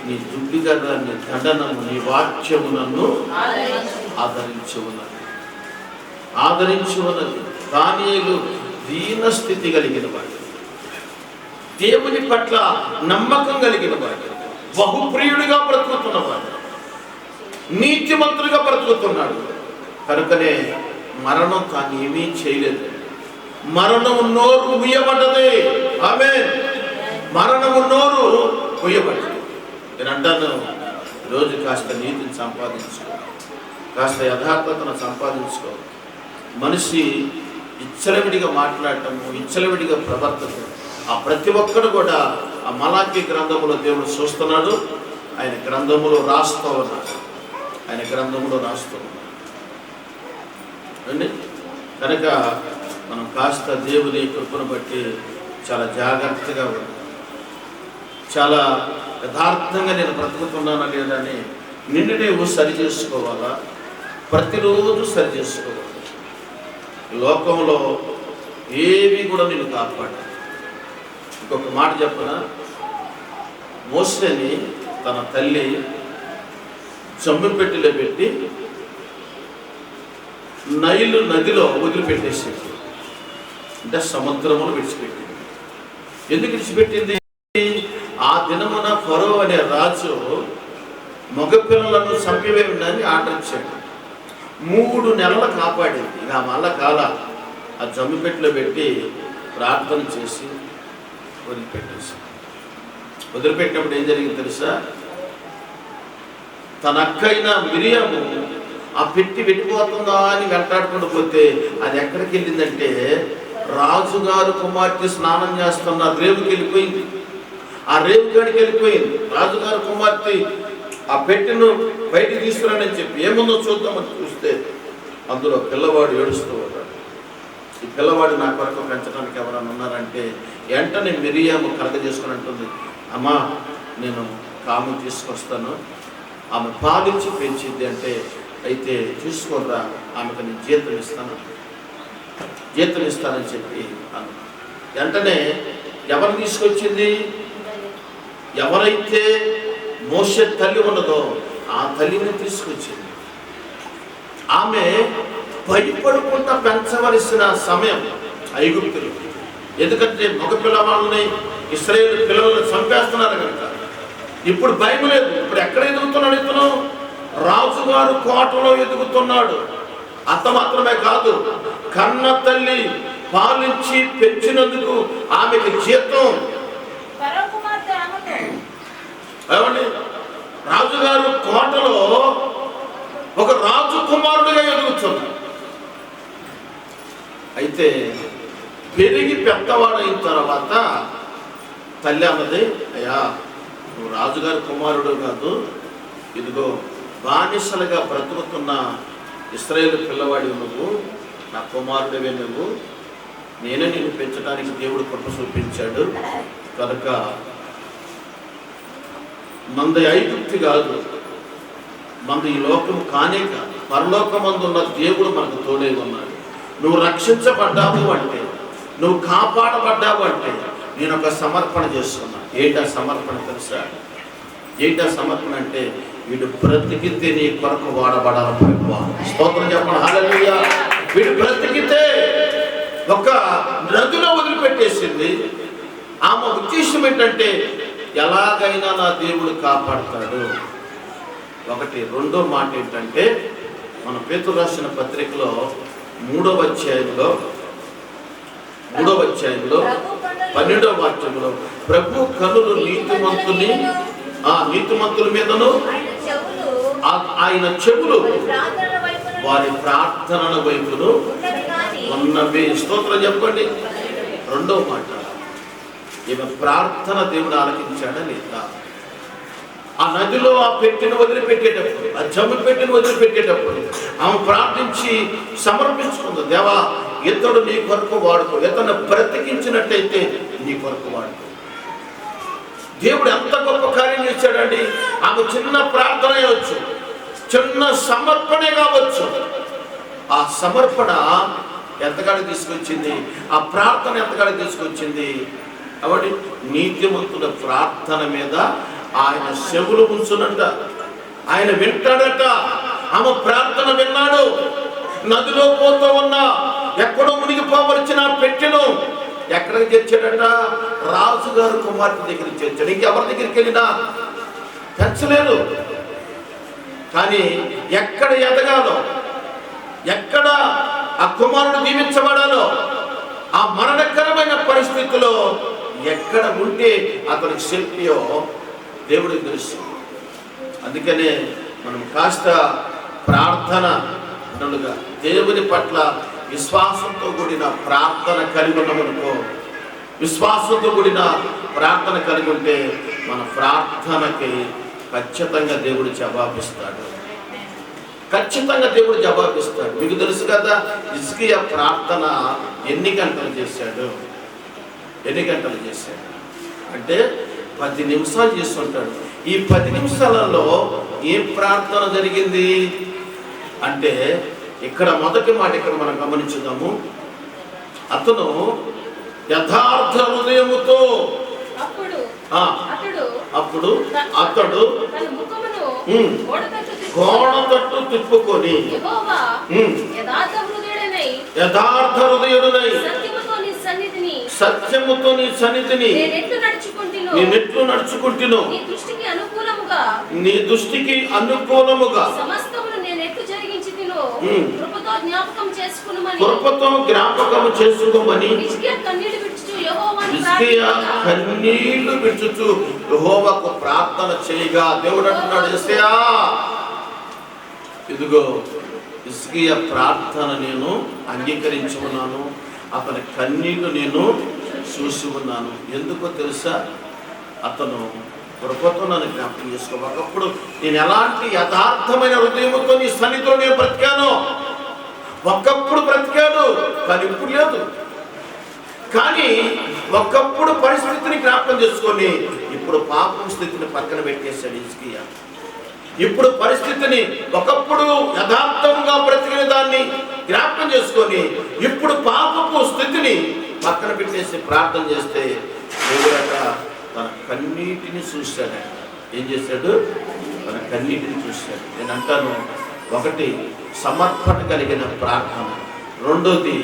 నీ దుడ్డిగా నీ దండనము నీ వాక్యము నన్ను ఆదరించి ఉన్నది. దానియేలు దీన స్థితి కలిగిన వాడు, దేవుని పట్ల నమ్మకం కలిగిన వాడు, బహుప్రియుడిగా బ్రతుకుతున్నవాడు, నీతిమంతుడిగా బ్రతుకుతున్నాడు. కనుకనే మరణం తాను ఏమీ చేయలేదు. మరణము నోరు ముయ్యబడ్డది. ఆమేన్. మరణము నోరు ముయ్యబడ్డది. నేను అంటాను, రోజు కాస్త నీతిని సంపాదించుకో, కాస్త యథార్థతను సంపాదించుకో. మనిషి ఇచ్చలవిడిగా మాట్లాడటము, ఇచ్చలవిడిగా ప్రవర్తన, ఆ ప్రతి ఒక్కరు కూడా ఆ మలాకీ గ్రంథములో దేవుడు చూస్తున్నాడు. ఆయన గ్రంథములో రాస్తూ ఉన్నాడు. అండి. కనుక మనం కాస్త దేవుని కృపను బట్టి చాలా జాగ్రత్తగా ఉన్నాం. చాలా యథార్థంగా నేను బ్రతుకుతున్నానా లేదా అని నిన్ను నీవు సరి చేసుకోవాలా, ప్రతిరోజు సరి చేసుకోవాలి. లోకంలో ఏవి కూడా నేను కాపాడాలి. ఇంకొక మాట చెప్పనా, మోసేని తన తల్లి జమ్మి పెట్టిలో పెట్టి నైలు నదిలో వదిలిపెట్టేసింది. అంటే సముద్రమును విడిచిపెట్టింది. ఎందుకు విడిచిపెట్టింది? ఆ దినమున ఫరో అనే రాజు మగపిల్లలను చంపివేయమని ఆర్డర్ ఇచ్చాడు. 3 నెలలు కాపాడింది. ఇక మళ్ళా కాల ఆ జమ్మిపెట్టిలో పెట్టి ప్రార్థన చేసి వదిలిపెట్టినప్పుడు ఏం జరిగింది తెలుసా? తన అక్కైన మిరియాము ఆ పెట్టి వెళ్ళిపోతుందా అని వెంటాడుకుంటూ పోతే అది ఎక్కడికి వెళ్ళిందంటే రాజుగారు కుమార్తె స్నానం చేస్తున్న రేవుకి వెళ్ళిపోయింది. ఆ రేవు కాడికి వెళ్ళిపోయింది. రాజుగారు కుమార్తె ఆ పెట్టెను బయటికి తీసుకురానని చెప్పి ఏముందో చూద్దామని చూస్తే అందులో పిల్లవాడు ఏడుస్తూ ఉన్నాడు. ఈ పిల్లవాడు నా కొరకు పెంచడానికి ఎవరైనా ఉన్నారంటే వెంటనే మిరియాము కలగజేసుకుని అంటుంది, అమ్మా నేను కాము తీసుకొస్తాను, ఆమె పాలించి పెంచింది అంటే, అయితే చూసుకోరా, ఆమెకు నేను జీతం ఇస్తానని చెప్పి అన్న. వెంటనే ఎవరు తీసుకొచ్చింది? ఎవరైతే మోషే తల్లి ఉన్నదో ఆ తల్లిని తీసుకొచ్చింది. ఆమె భయపడుకుంటా పెంచవలసిన సమయం ఐగుప్తులు. ఎందుకంటే మగ పిల్లవాళ్ళని ఇశ్రాయేలు పిల్లలను చంపేస్తున్నారు కనుక ఇప్పుడు భయం లేదు. ఇప్పుడు ఎక్కడ ఎదుగుతున్నాడు? ఇతను రాజుగారు కోటలో ఎదుగుతున్నాడు. అంత మాత్రమే కాదు, కన్న తల్లి పాలించి పెంచినందుకు ఆమెకి జీతం. ఏమండి, రాజుగారు కోటలో ఒక రాజు కుమారుడిగా ఎదుగుతున్నాడు. అయితే పెరిగి పెద్దవాడైన తర్వాత తల్లి అన్నది, అయ్యా నువ్వు రాజుగారి కుమారుడు కాదు, ఇదిగో బానిసలుగా బ్రతుకుతున్న ఇశ్రాయేలు పిల్లవాడి నువ్వు, నా కుమారుడివే నువ్వు, నేనే నిన్ను పెంచడానికి దేవుడు కృప చూపించాడు కనుక మంది ఐగుప్తి కాదు, మంది ఈ లోకం కానే కాదు, పరలోకమందున్న దేవుడు మనకు తోడే ఉన్నాడు. నువ్వు రక్షించబడ్డావు అంటే, నువ్వు కాపాడబడ్డావు అంటే నేను ఒక సమర్పణ చేస్తున్నా. ఏంటా సమర్పణ తెలుసా? ఏంటా సమర్పణ అంటే, వీడు బ్రతికితే నీ కొరకు వాడబడాలి ప్రభువా. స్తోత్రం చెప్పండి, హల్లెలూయా. వీడు బ్రతికితే ఒక నదిలో వదిలిపెట్టేసింది. ఆమె ఉద్దేశం ఏంటంటే ఎలాగైనా నా దేవుడు కాపాడుతాడు. ఒకటి. రెండో మాట ఏంటంటే, మన పేతురు రాసిన పత్రికలో 3వ అధ్యాయంలో 12వ వాక్యంలో ప్రభు కనులు నీతిమంతుల మీదను ఆయన చెవులు వారి ప్రార్థనల వైపును ఉన్నవి. స్తోత్రం చెప్పండి. రెండవ మాట, ఈమె ప్రార్థన దేవుడు ఆలకించాడా లేదా? ఆ నదిలో ఆ పెట్టెను వదిలిపెట్టేటప్పుడు, ఆ జమ్ము పెట్టెను వదిలిపెట్టేటప్పుడు ఆమె ప్రార్థించి సమర్పించుకుంది. దేవా, ఇతడు నీ కొరకు వాడుకో, ఇతను బ్రతికించినట్టయితే నీ కొరకు వాడుకో. దేవుడు ఎంత గొప్ప కార్యం చేశాడండి. ఆమె చిన్న ప్రార్థన అవ్వచ్చు, చిన్న సమర్పణే కావచ్చు. ఆ సమర్పణ ఎంతకాడికి తీసుకొచ్చింది, ఆ ప్రార్థన ఎంతకాడికి తీసుకొచ్చింది. కాబట్టి నీతిమంతుల ప్రార్థన మీద ఆయన చెవులు ఉంచునంట, ఆయన వింటాడట. ఆమె ప్రార్థన విన్నాడు. నదిలో పోతూ ఉన్నా, ఎక్కడో మునిగిపోవలసిన పెట్టెను ఎక్కడికి తెచ్చాడట? రాజుగారు కుమార్తె దగ్గరికి తెచ్చాడు. ఇంకెవరి దగ్గరికి వెళ్ళినా పెంచలేదు. కానీ ఎక్కడ ఎదగాలో, ఎక్కడ ఆ కుమారుడు దీవించబడాలో, ఆ మరణకరమైన పరిస్థితిలో ఎక్కడ ఉంటే అతనికి శక్తియో దేవుడికి తెలుసు. అందుకనే మనం కాస్త ప్రార్థన దేవుని పట్ల విశ్వాసంతో కూడిన ప్రార్థన కలిగి ఉన్నామనుకో, విశ్వాసంతో కూడిన ప్రార్థన కలిగి ఉంటే మన ప్రార్థనకి ఖచ్చితంగా దేవుడు జవాబిస్తాడు. ఖచ్చితంగా దేవుడు జవాబిస్తాడు. మీకు తెలుసు కదా, హిజ్కియా ప్రార్థన ఎన్ని గంటలు చేశాడు? ఎన్ని గంటలు చేశాడు అంటే 10 నిమిషాలు చేస్తుంటాడు. ఈ 10 నిమిషాలలో ఏం ప్రార్థన జరిగింది అంటే, ఇక్కడ మొదటి మాట ఇక్కడ మనం గమనించుదాము. అతను యథార్థ హృదయముతో అప్పుడు అతడు గోడ తట్టు తిప్పుకొని యథార్థ హృదయుడనై సత్యముతో నీ సన్నిధిని నేనెట్లు నడుచుకుంటును, నీ దృష్టికి అనుకూలముగా కృపతో జ్ఞాపకం చేసుకోమని హిజ్కియా కన్నీళ్లు విడుచుచు యెహోవాకు ప్రార్థన చేయగా దేవుడు అంటున్నాడు, హిజ్కియా, ఇదిగో హిజ్కియా ప్రార్థన నేను అంగీకరించి ఉన్నాను, అతని కన్నీళ్లు నేను చూసి ఉన్నాను. ఎందుకో తెలుసా? అతను కృపతో నన్ను జ్ఞాపకం చేసుకో. ఒకప్పుడు నేను ఎలాంటి యథార్థమైన హృదయంతో నీ సన్నిధిలో నేను బ్రతికాను. ఒకప్పుడు బ్రతికాను, కానీ ఇప్పుడు లేదు. కానీ ఒకప్పుడు పరిస్థితిని జ్ఞాపకం చేసుకొని ఇప్పుడు పాపం స్థితిని పక్కన పెట్టేశాడు హిజ్కియా. ఇప్పుడు పరిస్థితిని, ఒకప్పుడు యథార్థంగా బ్రతికిన దాన్ని జ్ఞాపకం చేసుకొని ఇప్పుడు పాపపు స్థితిని పక్కన పెట్టేసి ప్రార్థన చేస్తే దేవుడట తన కన్నీటిని చూశాడు. ఏం చేశాడు? తన కన్నీటిని చూశాడు. నేను అంటాను, ఒకటి సమర్పణ కలిగిన ప్రార్థన, రెండోది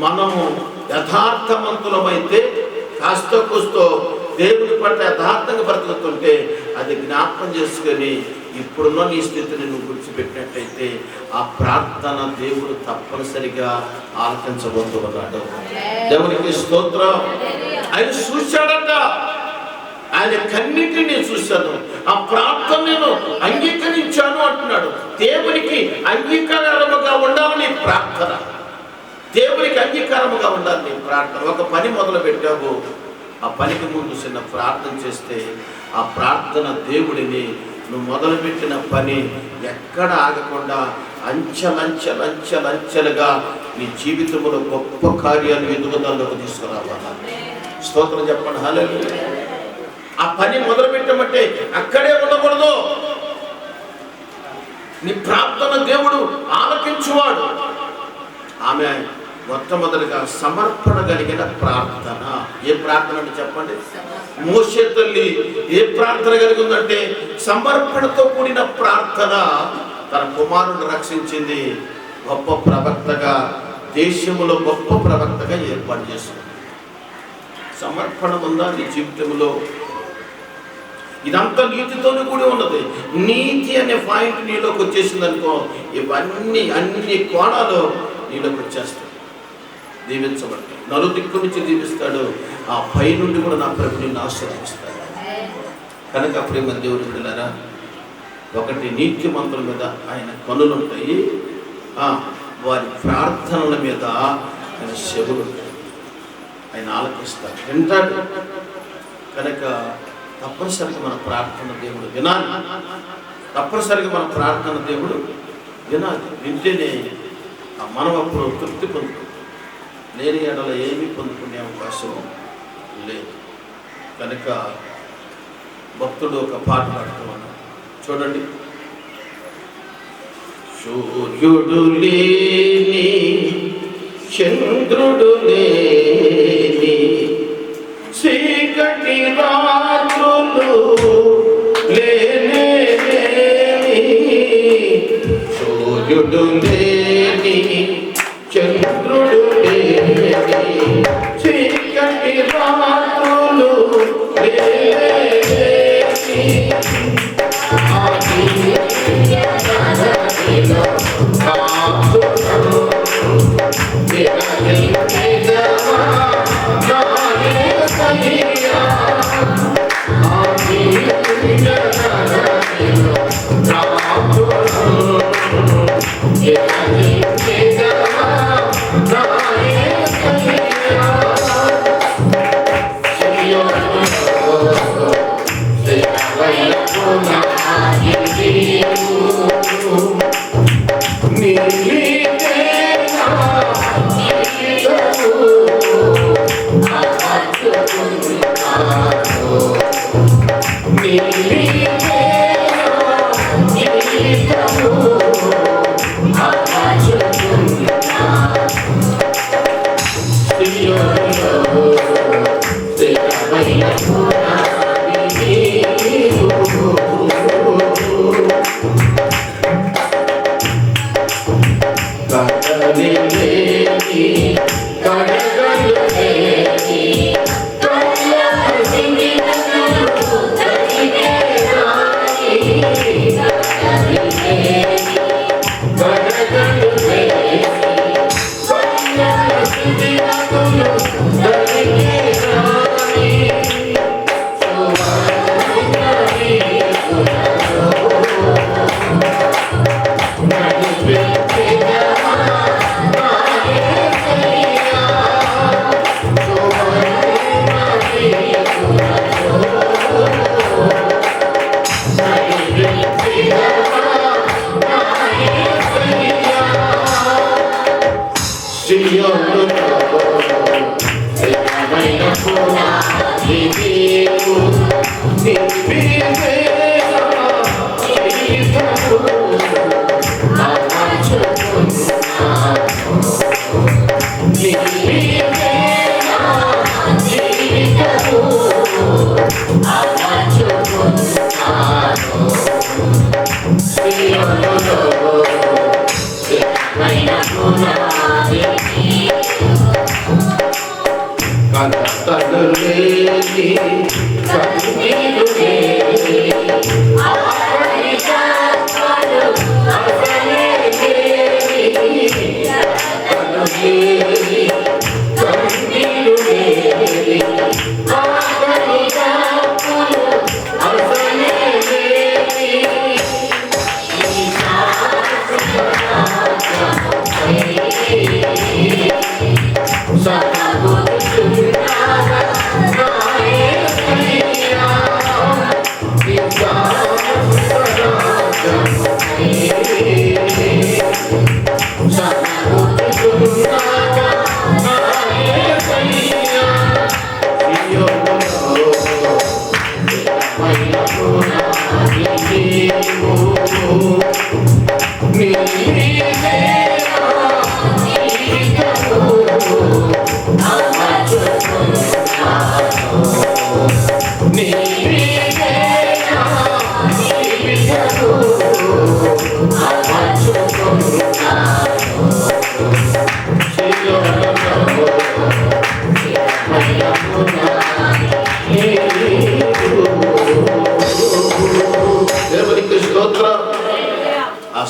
మనము యథార్థవంతులమైతే కాస్త కూస్తో దేవుడి పట్ల యథార్థంగా బ్రతుకుతుంటే అది జ్ఞాపకం చేసుకొని ఇప్పుడున్న నీ స్థితిని నువ్వు గుర్చిపెట్టినట్టయితే ఆ ప్రార్థన దేవుడు తప్పనిసరిగా ఆలకించబోతున్నాడు. దేవునికి స్తోత్రం. ఆయన చూశాడట, ఆయన కన్నిటిని చూశాను, ఆ ప్రార్థన నేను అంగీకరించాను అంటున్నాడు. దేవునికి అంగీకారముగా ఉండాలని ప్రార్థన, దేవునికి అంగీకారముగా ఉండాలి ప్రార్థన. ఒక పని మొదలు పెట్టావు, ఆ పనికి ముందు చిన్న ప్రార్థన చేస్తే ఆ ప్రార్థన దేవుడిని నువ్వు మొదలుపెట్టిన పని ఎక్కడ ఆగకుండా అంచెలంచెలుగా నీ జీవితంలో గొప్ప కార్యాలు ఎదుగుదలలోకి తీసుకురావాలి. స్తోత్రం చెప్పండి. హల్లెలూయా. ఆ పని మొదలు పెట్టమంటే అక్కడే ఉండకూడదు. నీ ప్రార్థన దేవుడు ఆలకించువాడు. ఆమె మొట్టమొదటిగా సమర్పణ కలిగిన ప్రార్థన. ఏ ప్రార్థన అంటే చెప్పండి? మోషే తల్లి ఏ ప్రార్థన కలిగి ఉందంటే సమర్పణతో కూడిన ప్రార్థన. తన కుమారుని రక్షించింది. గొప్ప ప్రవక్తగా, దేశంలో గొప్ప ప్రవక్తగా ఏర్పాటు చేస్తుంది. సమర్పణ ఉందా నీ జీవితంలో? ఇదంతా నీతితోనే కూడి ఉన్నది. నీతి అనే పాయింట్ నీలోకి వచ్చేసింది అనుకో, ఇవన్నీ అన్ని కోణాలు నీలోకి వచ్చేస్తాయి. దీవించబడతాడు. నలుదిక్కు నుంచి దీవిస్తాడు. ఆ పై నుండి కూడా నా ప్రభు నిన్ను ఆశీర్వదిస్తాడు. కనుక ప్రేమ దేవుని బిడ్డలారా, ఒకటి నీతిమంతుల మీద ఆయన కనులు ఉంటాయి, వారి ప్రార్థనల మీద ఆయన చెవులు ఉంటాయి, ఆయన ఆలకిస్తారు, వింటాడు. కనుక తప్పనిసరిగా మన ప్రార్థన దేవుడు వినాలి, తప్పనిసరిగా మన ప్రార్థన దేవుడు వినాలి. వింటేనే మనం అప్పుడు తృప్తి పొందుకుంటాం, లేని ఎడల ఏమీ పొందుకునే అవకాశం లేదు. కనుక భక్తుడు ఒక పాట పాడుతున్నాడు, చూడండి. సూర్యుడు లేని చంద్రుడు లేని చీకటి రాత్రులు లేని, సూర్యుడు లేని చంద్రుడు లేని చీకటి రాత్రులు లేని,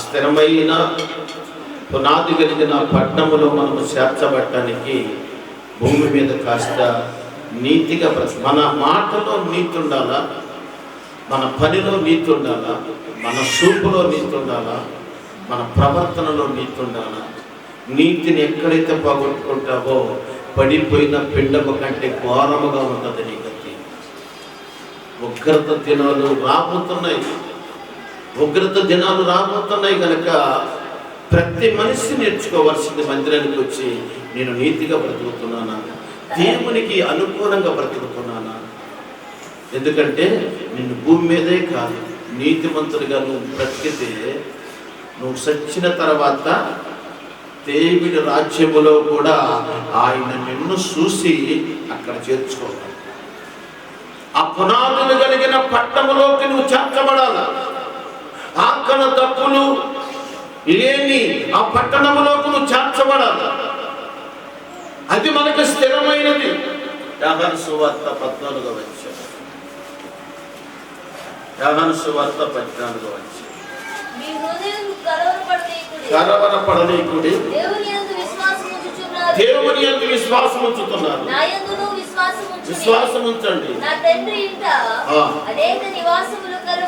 స్థిరమైన పునాది కలిగిన పట్టణములో మనము చేర్చబట్టడానికి భూమి మీద కాస్త నీతిగా మన మాటలో నీతి ఉండాలా, మన పనిలో నీతి ఉండాలా, మన చూపులో నీతి ఉండాలా, మన ప్రవర్తనలో నీతి ఉండాలా. నీతిని ఎక్కడైతే పోగొట్టుకుంటావో పడిపోయిన పిండము కంటే ఘోరముగా ఉంటుంది నీ గతి. ఉగ్రత దినాలు రాబోతున్నాయి కనుక ప్రతి మనిషి నేర్చుకోవాల్సింది మందిరానికి వచ్చి నేను నీతిగా బ్రతుకుతున్నానా, దేవునికి అనుకూలంగా బ్రతుకుతున్నానా. ఎందుకంటే నిన్ను భూమి మీదే కాదు, నీతిమంతుడిగా నువ్వు బ్రతికితే నువ్వు సచ్చిన తర్వాత దేవుడి రాజ్యములో కూడా ఆయన నిన్ను చూసి అక్కడ చేర్చుకోవాలి. ఆ పునాదులు కలిగిన పట్టణంలోకి నువ్వు చేర్చబడాలి. ఆకలి తప్పులు లేని ఆ పట్టణంలోకి నువ్వు చేర్చబడాలి. అది మనకు స్థిరమైనది. యోహాను సువార్త 14వ అధ్యాయం. యోహాను సువార్త 14వ అధ్యాయం. కలవరపడనీకుడి, దేవుని యందు విశ్వాసం ఉంచుతున్నారు, విశ్వాసం ఉంచండి.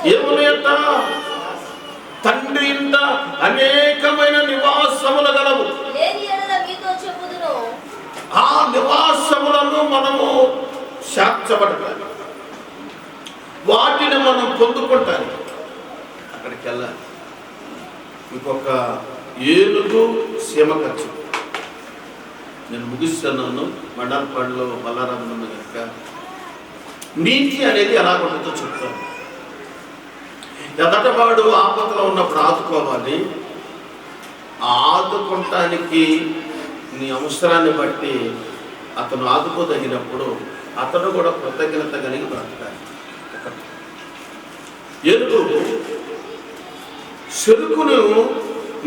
దేవుని యొక్క తండ్రి ఇంట అనేకమైన నివాసములు గలవు. ఆ నివాసములను మనము శాంతపడాలి, వాటిని మనం పొందుకుంటాం. అక్కడికి వెళ్ళాలి. ఇంకొక ఏనుగు సీమ ఖర్చు నేను ముగిస్తున్నాను. మండలపాడులో బల్లారాములు ఉన్న కనుక నీతి అనేది ఎలా ఉంటుందో చెప్తాను. ఎదటవాడు ఆపదలో ఉన్నప్పుడు ఆదుకోవాలి. ఆదుకోవటానికి నీ అవసరాన్ని బట్టి అతను ఆదుకోదగినప్పుడు అతను కూడా కృతజ్ఞత కలిగి బ్రతకాలి. ఏనుగు చెరుకును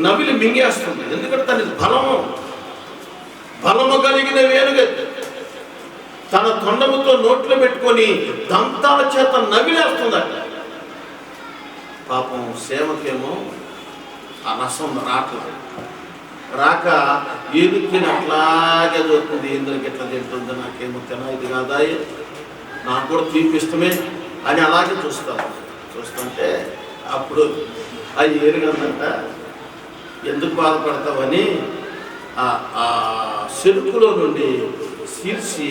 నవిలి మింగేస్తుంది. ఎందుకంటే తన బలము కలిగిన వేనుగ తన తొండముతో నోట్లో పెట్టుకొని దంతాల చేత నవిలేస్తుందట. పాపం సేమకేమో ఆ రసం రాక ఏనుగుని అట్లాగే దొరుకుతుంది. ఎందుకు ఎట్లా తింటుందో నాకేమో ఇది కాదా, నాకు కూడా తీపిష్టమే అని అలాగే చూస్తుంటే అప్పుడు అది ఏరుగందంట. ఎందుకు బాధపడతావని ఆ చెరుకులో నుండి చీల్చి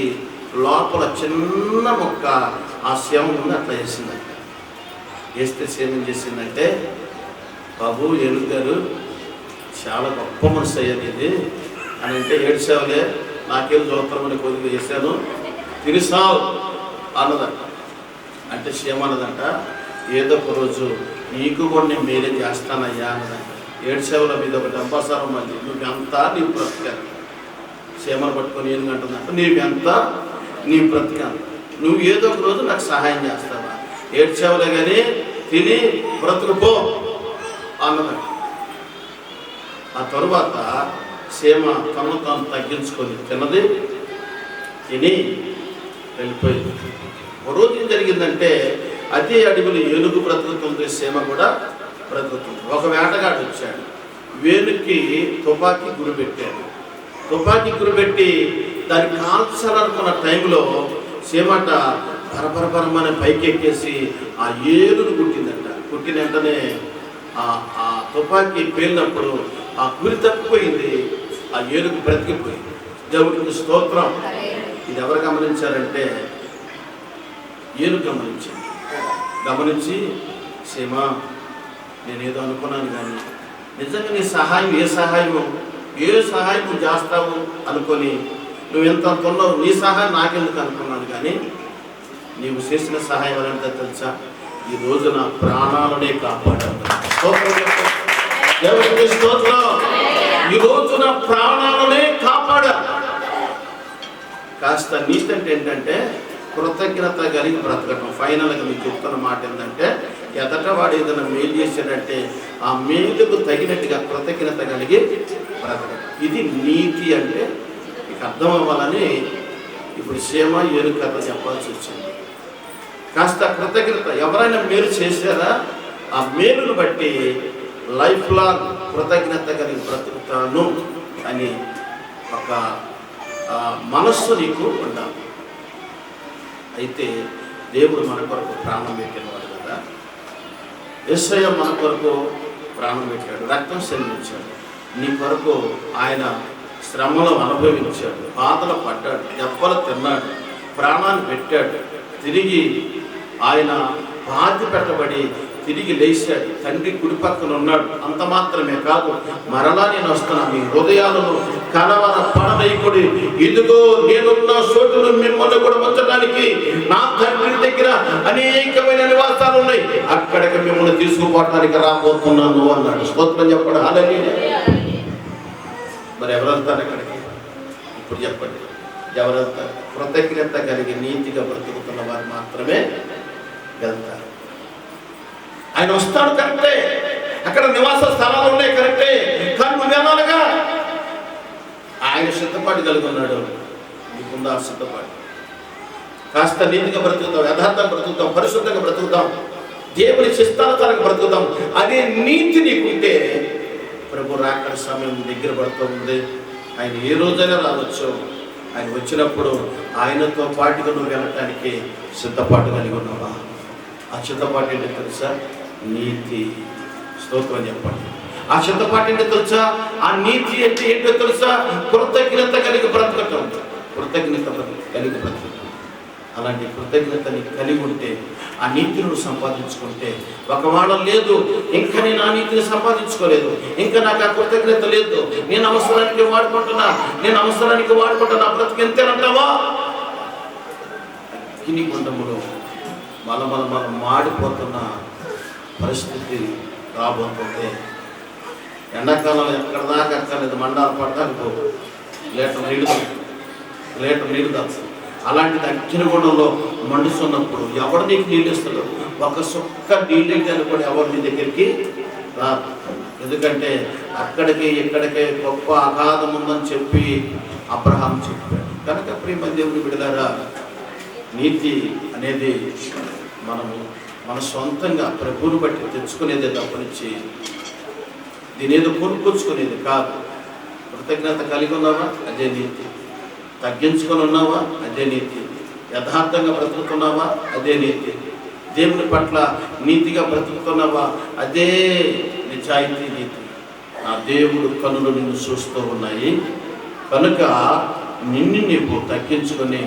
లోపల చిన్న మొక్క ఆ సేమ ముందు అట్లా వేసిందంట. వేస్తే సేమ చేసిందంటే, బాబు ఏనుగు గారు చాలా గొప్ప మనసు అయ్యేది అని అంటే, ఏడ్చావులే నాకేం చూస్తామని కొద్దిగా చేశాను తిరిసావు అన్నదంట. అంటే సేమ అన్నదంట, ఏదో ఒక రోజు నీకు కూడా నేను మేలే చేస్తానయ్యా అన్నదంట. ఏడ్చేవుల మీద ఒక డబ్బాసారం మళ్ళీ నువ్వెంత నీ బ్రతికాను. సేమను పట్టుకొని ఏనుగంటుందంట, నీవెంత నీ బ్రతికాను, నువ్వు ఏదో ఒక రోజు నాకు సహాయం చేస్తావా, ఏడ్చేవులే కానీ తిని బ్రతుకుపో అన్నదంట. ఆ తరువాత సేమ తను తాను తగ్గించుకొని తిన్నది, తిని వెళ్ళిపోయింది. ఒక రోజు ఏం జరిగిందంటే, అదే అడవిలో ఏనుగు బ్రతుకుతుంది, సేమ కూడా బ్రతుకుతుంది. ఒక వేటగాడు వచ్చాడు, వేలుకి తుపాకీ గురిపెట్టాడు. తుపాకీ గురిపెట్టి దాన్ని కాల్చాలనుకున్న టైంలో సేమట పరపరపరమని పైకి ఎక్కేసి ఆ ఏనుగు కుట్టిందంట. కుట్టిన వెంటనే ఆ తుపాకీ పేలినప్పుడు ఆ గురి తప్పిపోయింది, ఆ ఏనుగు బ్రతికిపోయింది. దేవుడికి స్తోత్రం. ఇది ఎవరు గమనించారంటే ఏనుగు గమనించి సీమ నేనేదో అనుకున్నాను కానీ నిజంగా నీ సహాయం ఏ సహాయం నువ్వు చేస్తావు అనుకొని నువ్వు ఎంత ఉన్నావు, నీ సహాయం నాకెందుకు అనుకున్నాను కానీ నీవు చేసిన సహాయం అంటే తెలుసా, ఈ రోజు నా ప్రాణాలనే కాపాడాను. దేవుడికి స్తోత్రం. ఈ రోజు నా ప్రాణాలనే కాపాడా. కాస్త నీతి అంటే ఏంటంటే కృతజ్ఞత కలిగి బ్రతకటం. ఫైనల్గా మీకు చెప్తున్న మాట ఏంటంటే, ఎదట వాడు ఏదైనా మేలు చేశాడంటే ఆ మేలుకు తగినట్టుగా కృతజ్ఞత కలిగి బ్రతకటం. ఇది నీతి అంటే మీకు అర్థం అవ్వాలని ఇప్పుడు సేమ ఏనుగు కథ చెప్పాల్సి వచ్చింది. కాస్త కృతజ్ఞత, ఎవరైనా మేలు చేశారా ఆ మేలును బట్టి లైఫ్ లాంగ్ కృతజ్ఞత కలిగి బ్రతుకుతాను అని ఒక మనస్సు నీకు ఉండాలి. అయితే దేవుడు మన కొరకు ప్రాణం పెట్టినవాడు కదా, యేసయ్య మన కొరకు ప్రాణం పెట్టాడు, రక్తం చెల్లించాడు. నీ కొరకు ఆయన శ్రమలు అనుభవించాడు, బాధలు పడ్డాడు, దెబ్బలు తిన్నాడు, ప్రాణాన్ని పెట్టాడు. తిరిగి ఆయన బాధ పెట్టబడి తిరిగి లేచాడు, తండ్రి కుడి పక్కన ఉన్నాడు. అంత మాత్రమే కాదు, మరలా నేను వస్తున్నా, మీ హృదయాలను కలవర పడదయకుడి, ఇదిగో నేనున్న చోటును మిమ్మల్ని కూడా ఉంచడానికి నా తండ్రి దగ్గర అనేకమైన నివాసాలు ఉన్నాయి, అక్కడికి మిమ్మల్ని తీసుకుపోవడానికి రాబోతున్నాను అన్నాడు. స్తోత్రం చెప్పండి, హల్లెలూయా. మరి ఎవరు వెళ్తారు అక్కడికి? ఇప్పుడు చెప్పండి, ఎవరు వెళ్తారు? కృతజ్ఞత కలిగి నీతిగా బ్రతుకుతున్న వారు మాత్రమే వెళ్తారు. ఆయన వస్తాడు, కరెక్టే, అక్కడ నివాస స్థలాలు ఉన్నాయి, కరెక్టే, కానీ నువ్వు వెళ్ళాలిగా. ఆయన సిద్ధపాటు కలిగి ఉన్నాడు, నీకుందా సిద్ధపాటు? కాస్త నీతిగా బ్రతుకుతాం, యథార్థంగా బ్రతుకుతాం, పరిశుద్ధంగా బ్రతుకుతాం, దేవుని చిత్తానుసారంగా బ్రతుకుతాం. అదే నీతి నీకుంటే ప్రభు రాకడ సమయం దగ్గర పడుతూ ఉంది. ఆయన ఏ రోజైనా రావచ్చు. ఆయన వచ్చినప్పుడు ఆయనతో పాటుగా నువ్వు వెళ్ళటానికి సిద్ధపాటు కలిగి ఉన్నావా? ఆ సిద్ధపాటు ఏంటో తెలుసా? నీతి. స్తోత్రం చెప్పండి. ఆ సిద్ధపాటు ఏంటో తెలుసా? ఆ నీతి అంటే ఏంటో తెలుసా? కృతజ్ఞత కలిగి బ్రతకటం. కృతజ్ఞత కలిగి బ్రతకటం. అలాంటి కృతజ్ఞతని కలిగి ఉంటే, ఆ నీతిని నువ్వు సంపాదించుకుంటే, ఒకవేళ లేదు ఇంకా నేను ఆ నీతిని సంపాదించుకోలేదు, ఇంకా నాకు ఆ కృతజ్ఞత లేదు, నేను అవసరానికి వాడుకుంటున్నా బ్రతికెంతేనంటావా? అగ్ని గుండములో మనం మాడిపోతున్న పరిస్థితి రాబోతుంటే, ఎండాకాలం ఎక్కడ దాకా అక్కర్లేదు, మండాలు పడడానికి లీటర్ నీళ్ళు దాల్సి. అలాంటిది అగ్నిగుండంలో మండుతున్నప్పుడు ఎవరు నీకు నీళ్ళు ఇస్తారు? ఒక సుక్క నీళ్ళు కూడా ఎవరు నీ దగ్గరికి రాదు. ఎందుకంటే అక్కడికి ఇక్కడికే గొప్ప అగాధం ఉందని చెప్పి అబ్రహాం చెప్పాడు. కనుక ప్రియమైన దేవుని బిడ్డలారా, నీతి అనేది మన సొంతంగా ప్రభువుని బట్టి తెచ్చుకునేదే తప్పనిచ్చి దీని ఏదో కొనుక్కొచ్చుకునేది కాదు. కృతజ్ఞత కలిగి ఉన్నావా? అదే నీతి. తగ్గించుకొని ఉన్నావా? అదే నీతి. యథార్థంగా బ్రతుకుతున్నావా? అదే నీతి. దేవుని పట్ల నీతిగా బ్రతుకుతున్నావా? అదే నిజాయితీ నీతి. నా దేవుడు కనులు నిన్ను చూస్తూ ఉన్నాయి కనుక నిన్ను నీవు తగ్గించుకొని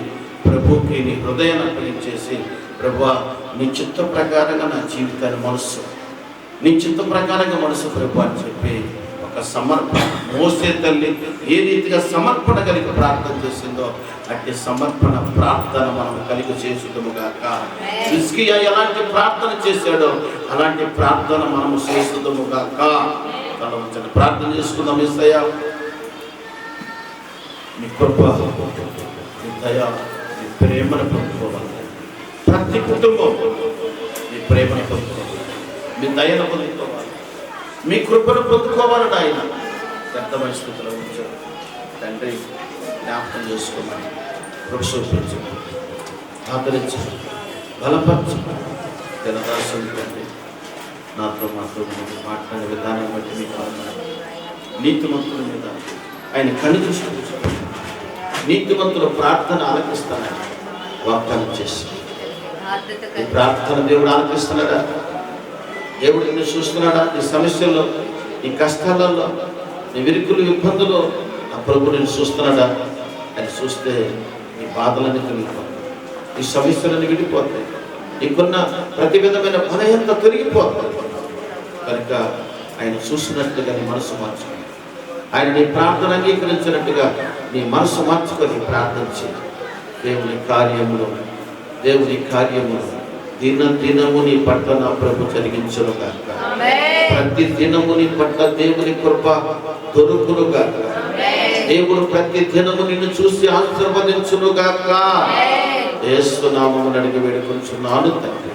ప్రభువుకి నీ హృదయాన్ని అప్పగించేసి, ప్రభువా నీ చిత్త ప్రకారంగా నా జీవితాన్ని నీ చిత్త ప్రకారంగా ప్రభు అని చెప్పి ఒక సమర్పణ. మోసే తల్లి ఏ రీతిగా సమర్పణ కలిగి ప్రార్థన చేసిందో అట్టి సమర్పణ ప్రార్థన మనం కలిగి చేసుదుముగాక. హిజ్కియా ఎలాంటి ప్రార్థన చేశాడో అలాంటి ప్రార్థన మనము చేసుదుముగాక. తల ఉంచండి, ప్రార్థన చేసుకుందాం. యేసయ్యా, నీ కృప, నీ దయ, నీ ప్రేమను పొందుకోవాలి. ప్రతి కుటుంబం నీ ప్రేమను పొందుకోవాలి, మీ దయను పొందుకోవాలి, మీ కృపను పొందుకోవాలని ఆయన పెద్ద పరిస్థితుల్లో ఉంచారు. తండ్రి, జ్ఞాపకం చేసుకోమని ప్రోత్సహించండి, ఆదరించండి, బలపరచండి. జనదాసుని తండ్రి, నాతో మాట్లాడే విధానం బట్టి మీకు నీతిమంతుల మీద ఆయన కన్ను దృష్టి, నీతిమంతుల ప్రార్థన ఆలకిస్తానని వాగ్దానం చేసి, ఈ ప్రార్థన దేవుడు ఆలకిస్తున్నాడా? దేవుడు నిన్ను చూస్తున్నాడా? నీ సమస్యల్లో, నీ కష్టాలలో, నీ విరుకులు, ఇబ్బందులు ఆ ప్రభు నేను చూస్తున్నాడా? అని చూస్తే నీ బాధలన్నీ తొలగిపోతాయి, నీ సమస్యలన్నీ విడిపోతాయి, నీకున్న ప్రతి విధమైన భయంతో తొలగిపోతాయి. కనుక ఆయన చూసినట్టుగా నీ మనసు మార్చుకొని, ఆయన నీ ప్రార్థన అంగీకరించినట్టుగా నీ మనసు మార్చుకొని ప్రార్థించి దేవుని కార్యములు దినము నీ పట్ల నా ప్రభు జరిగించును గాక. ప్రతి దినము నీ పట్ల దేవుని కృప దొరుకును గాక. దేవుడు ప్రతి దినము నిన్ను చూసి ఆశీర్వదించును గాక. యేసు నామమున అడిగి వేడుకొంచున్నాను తండ్రి.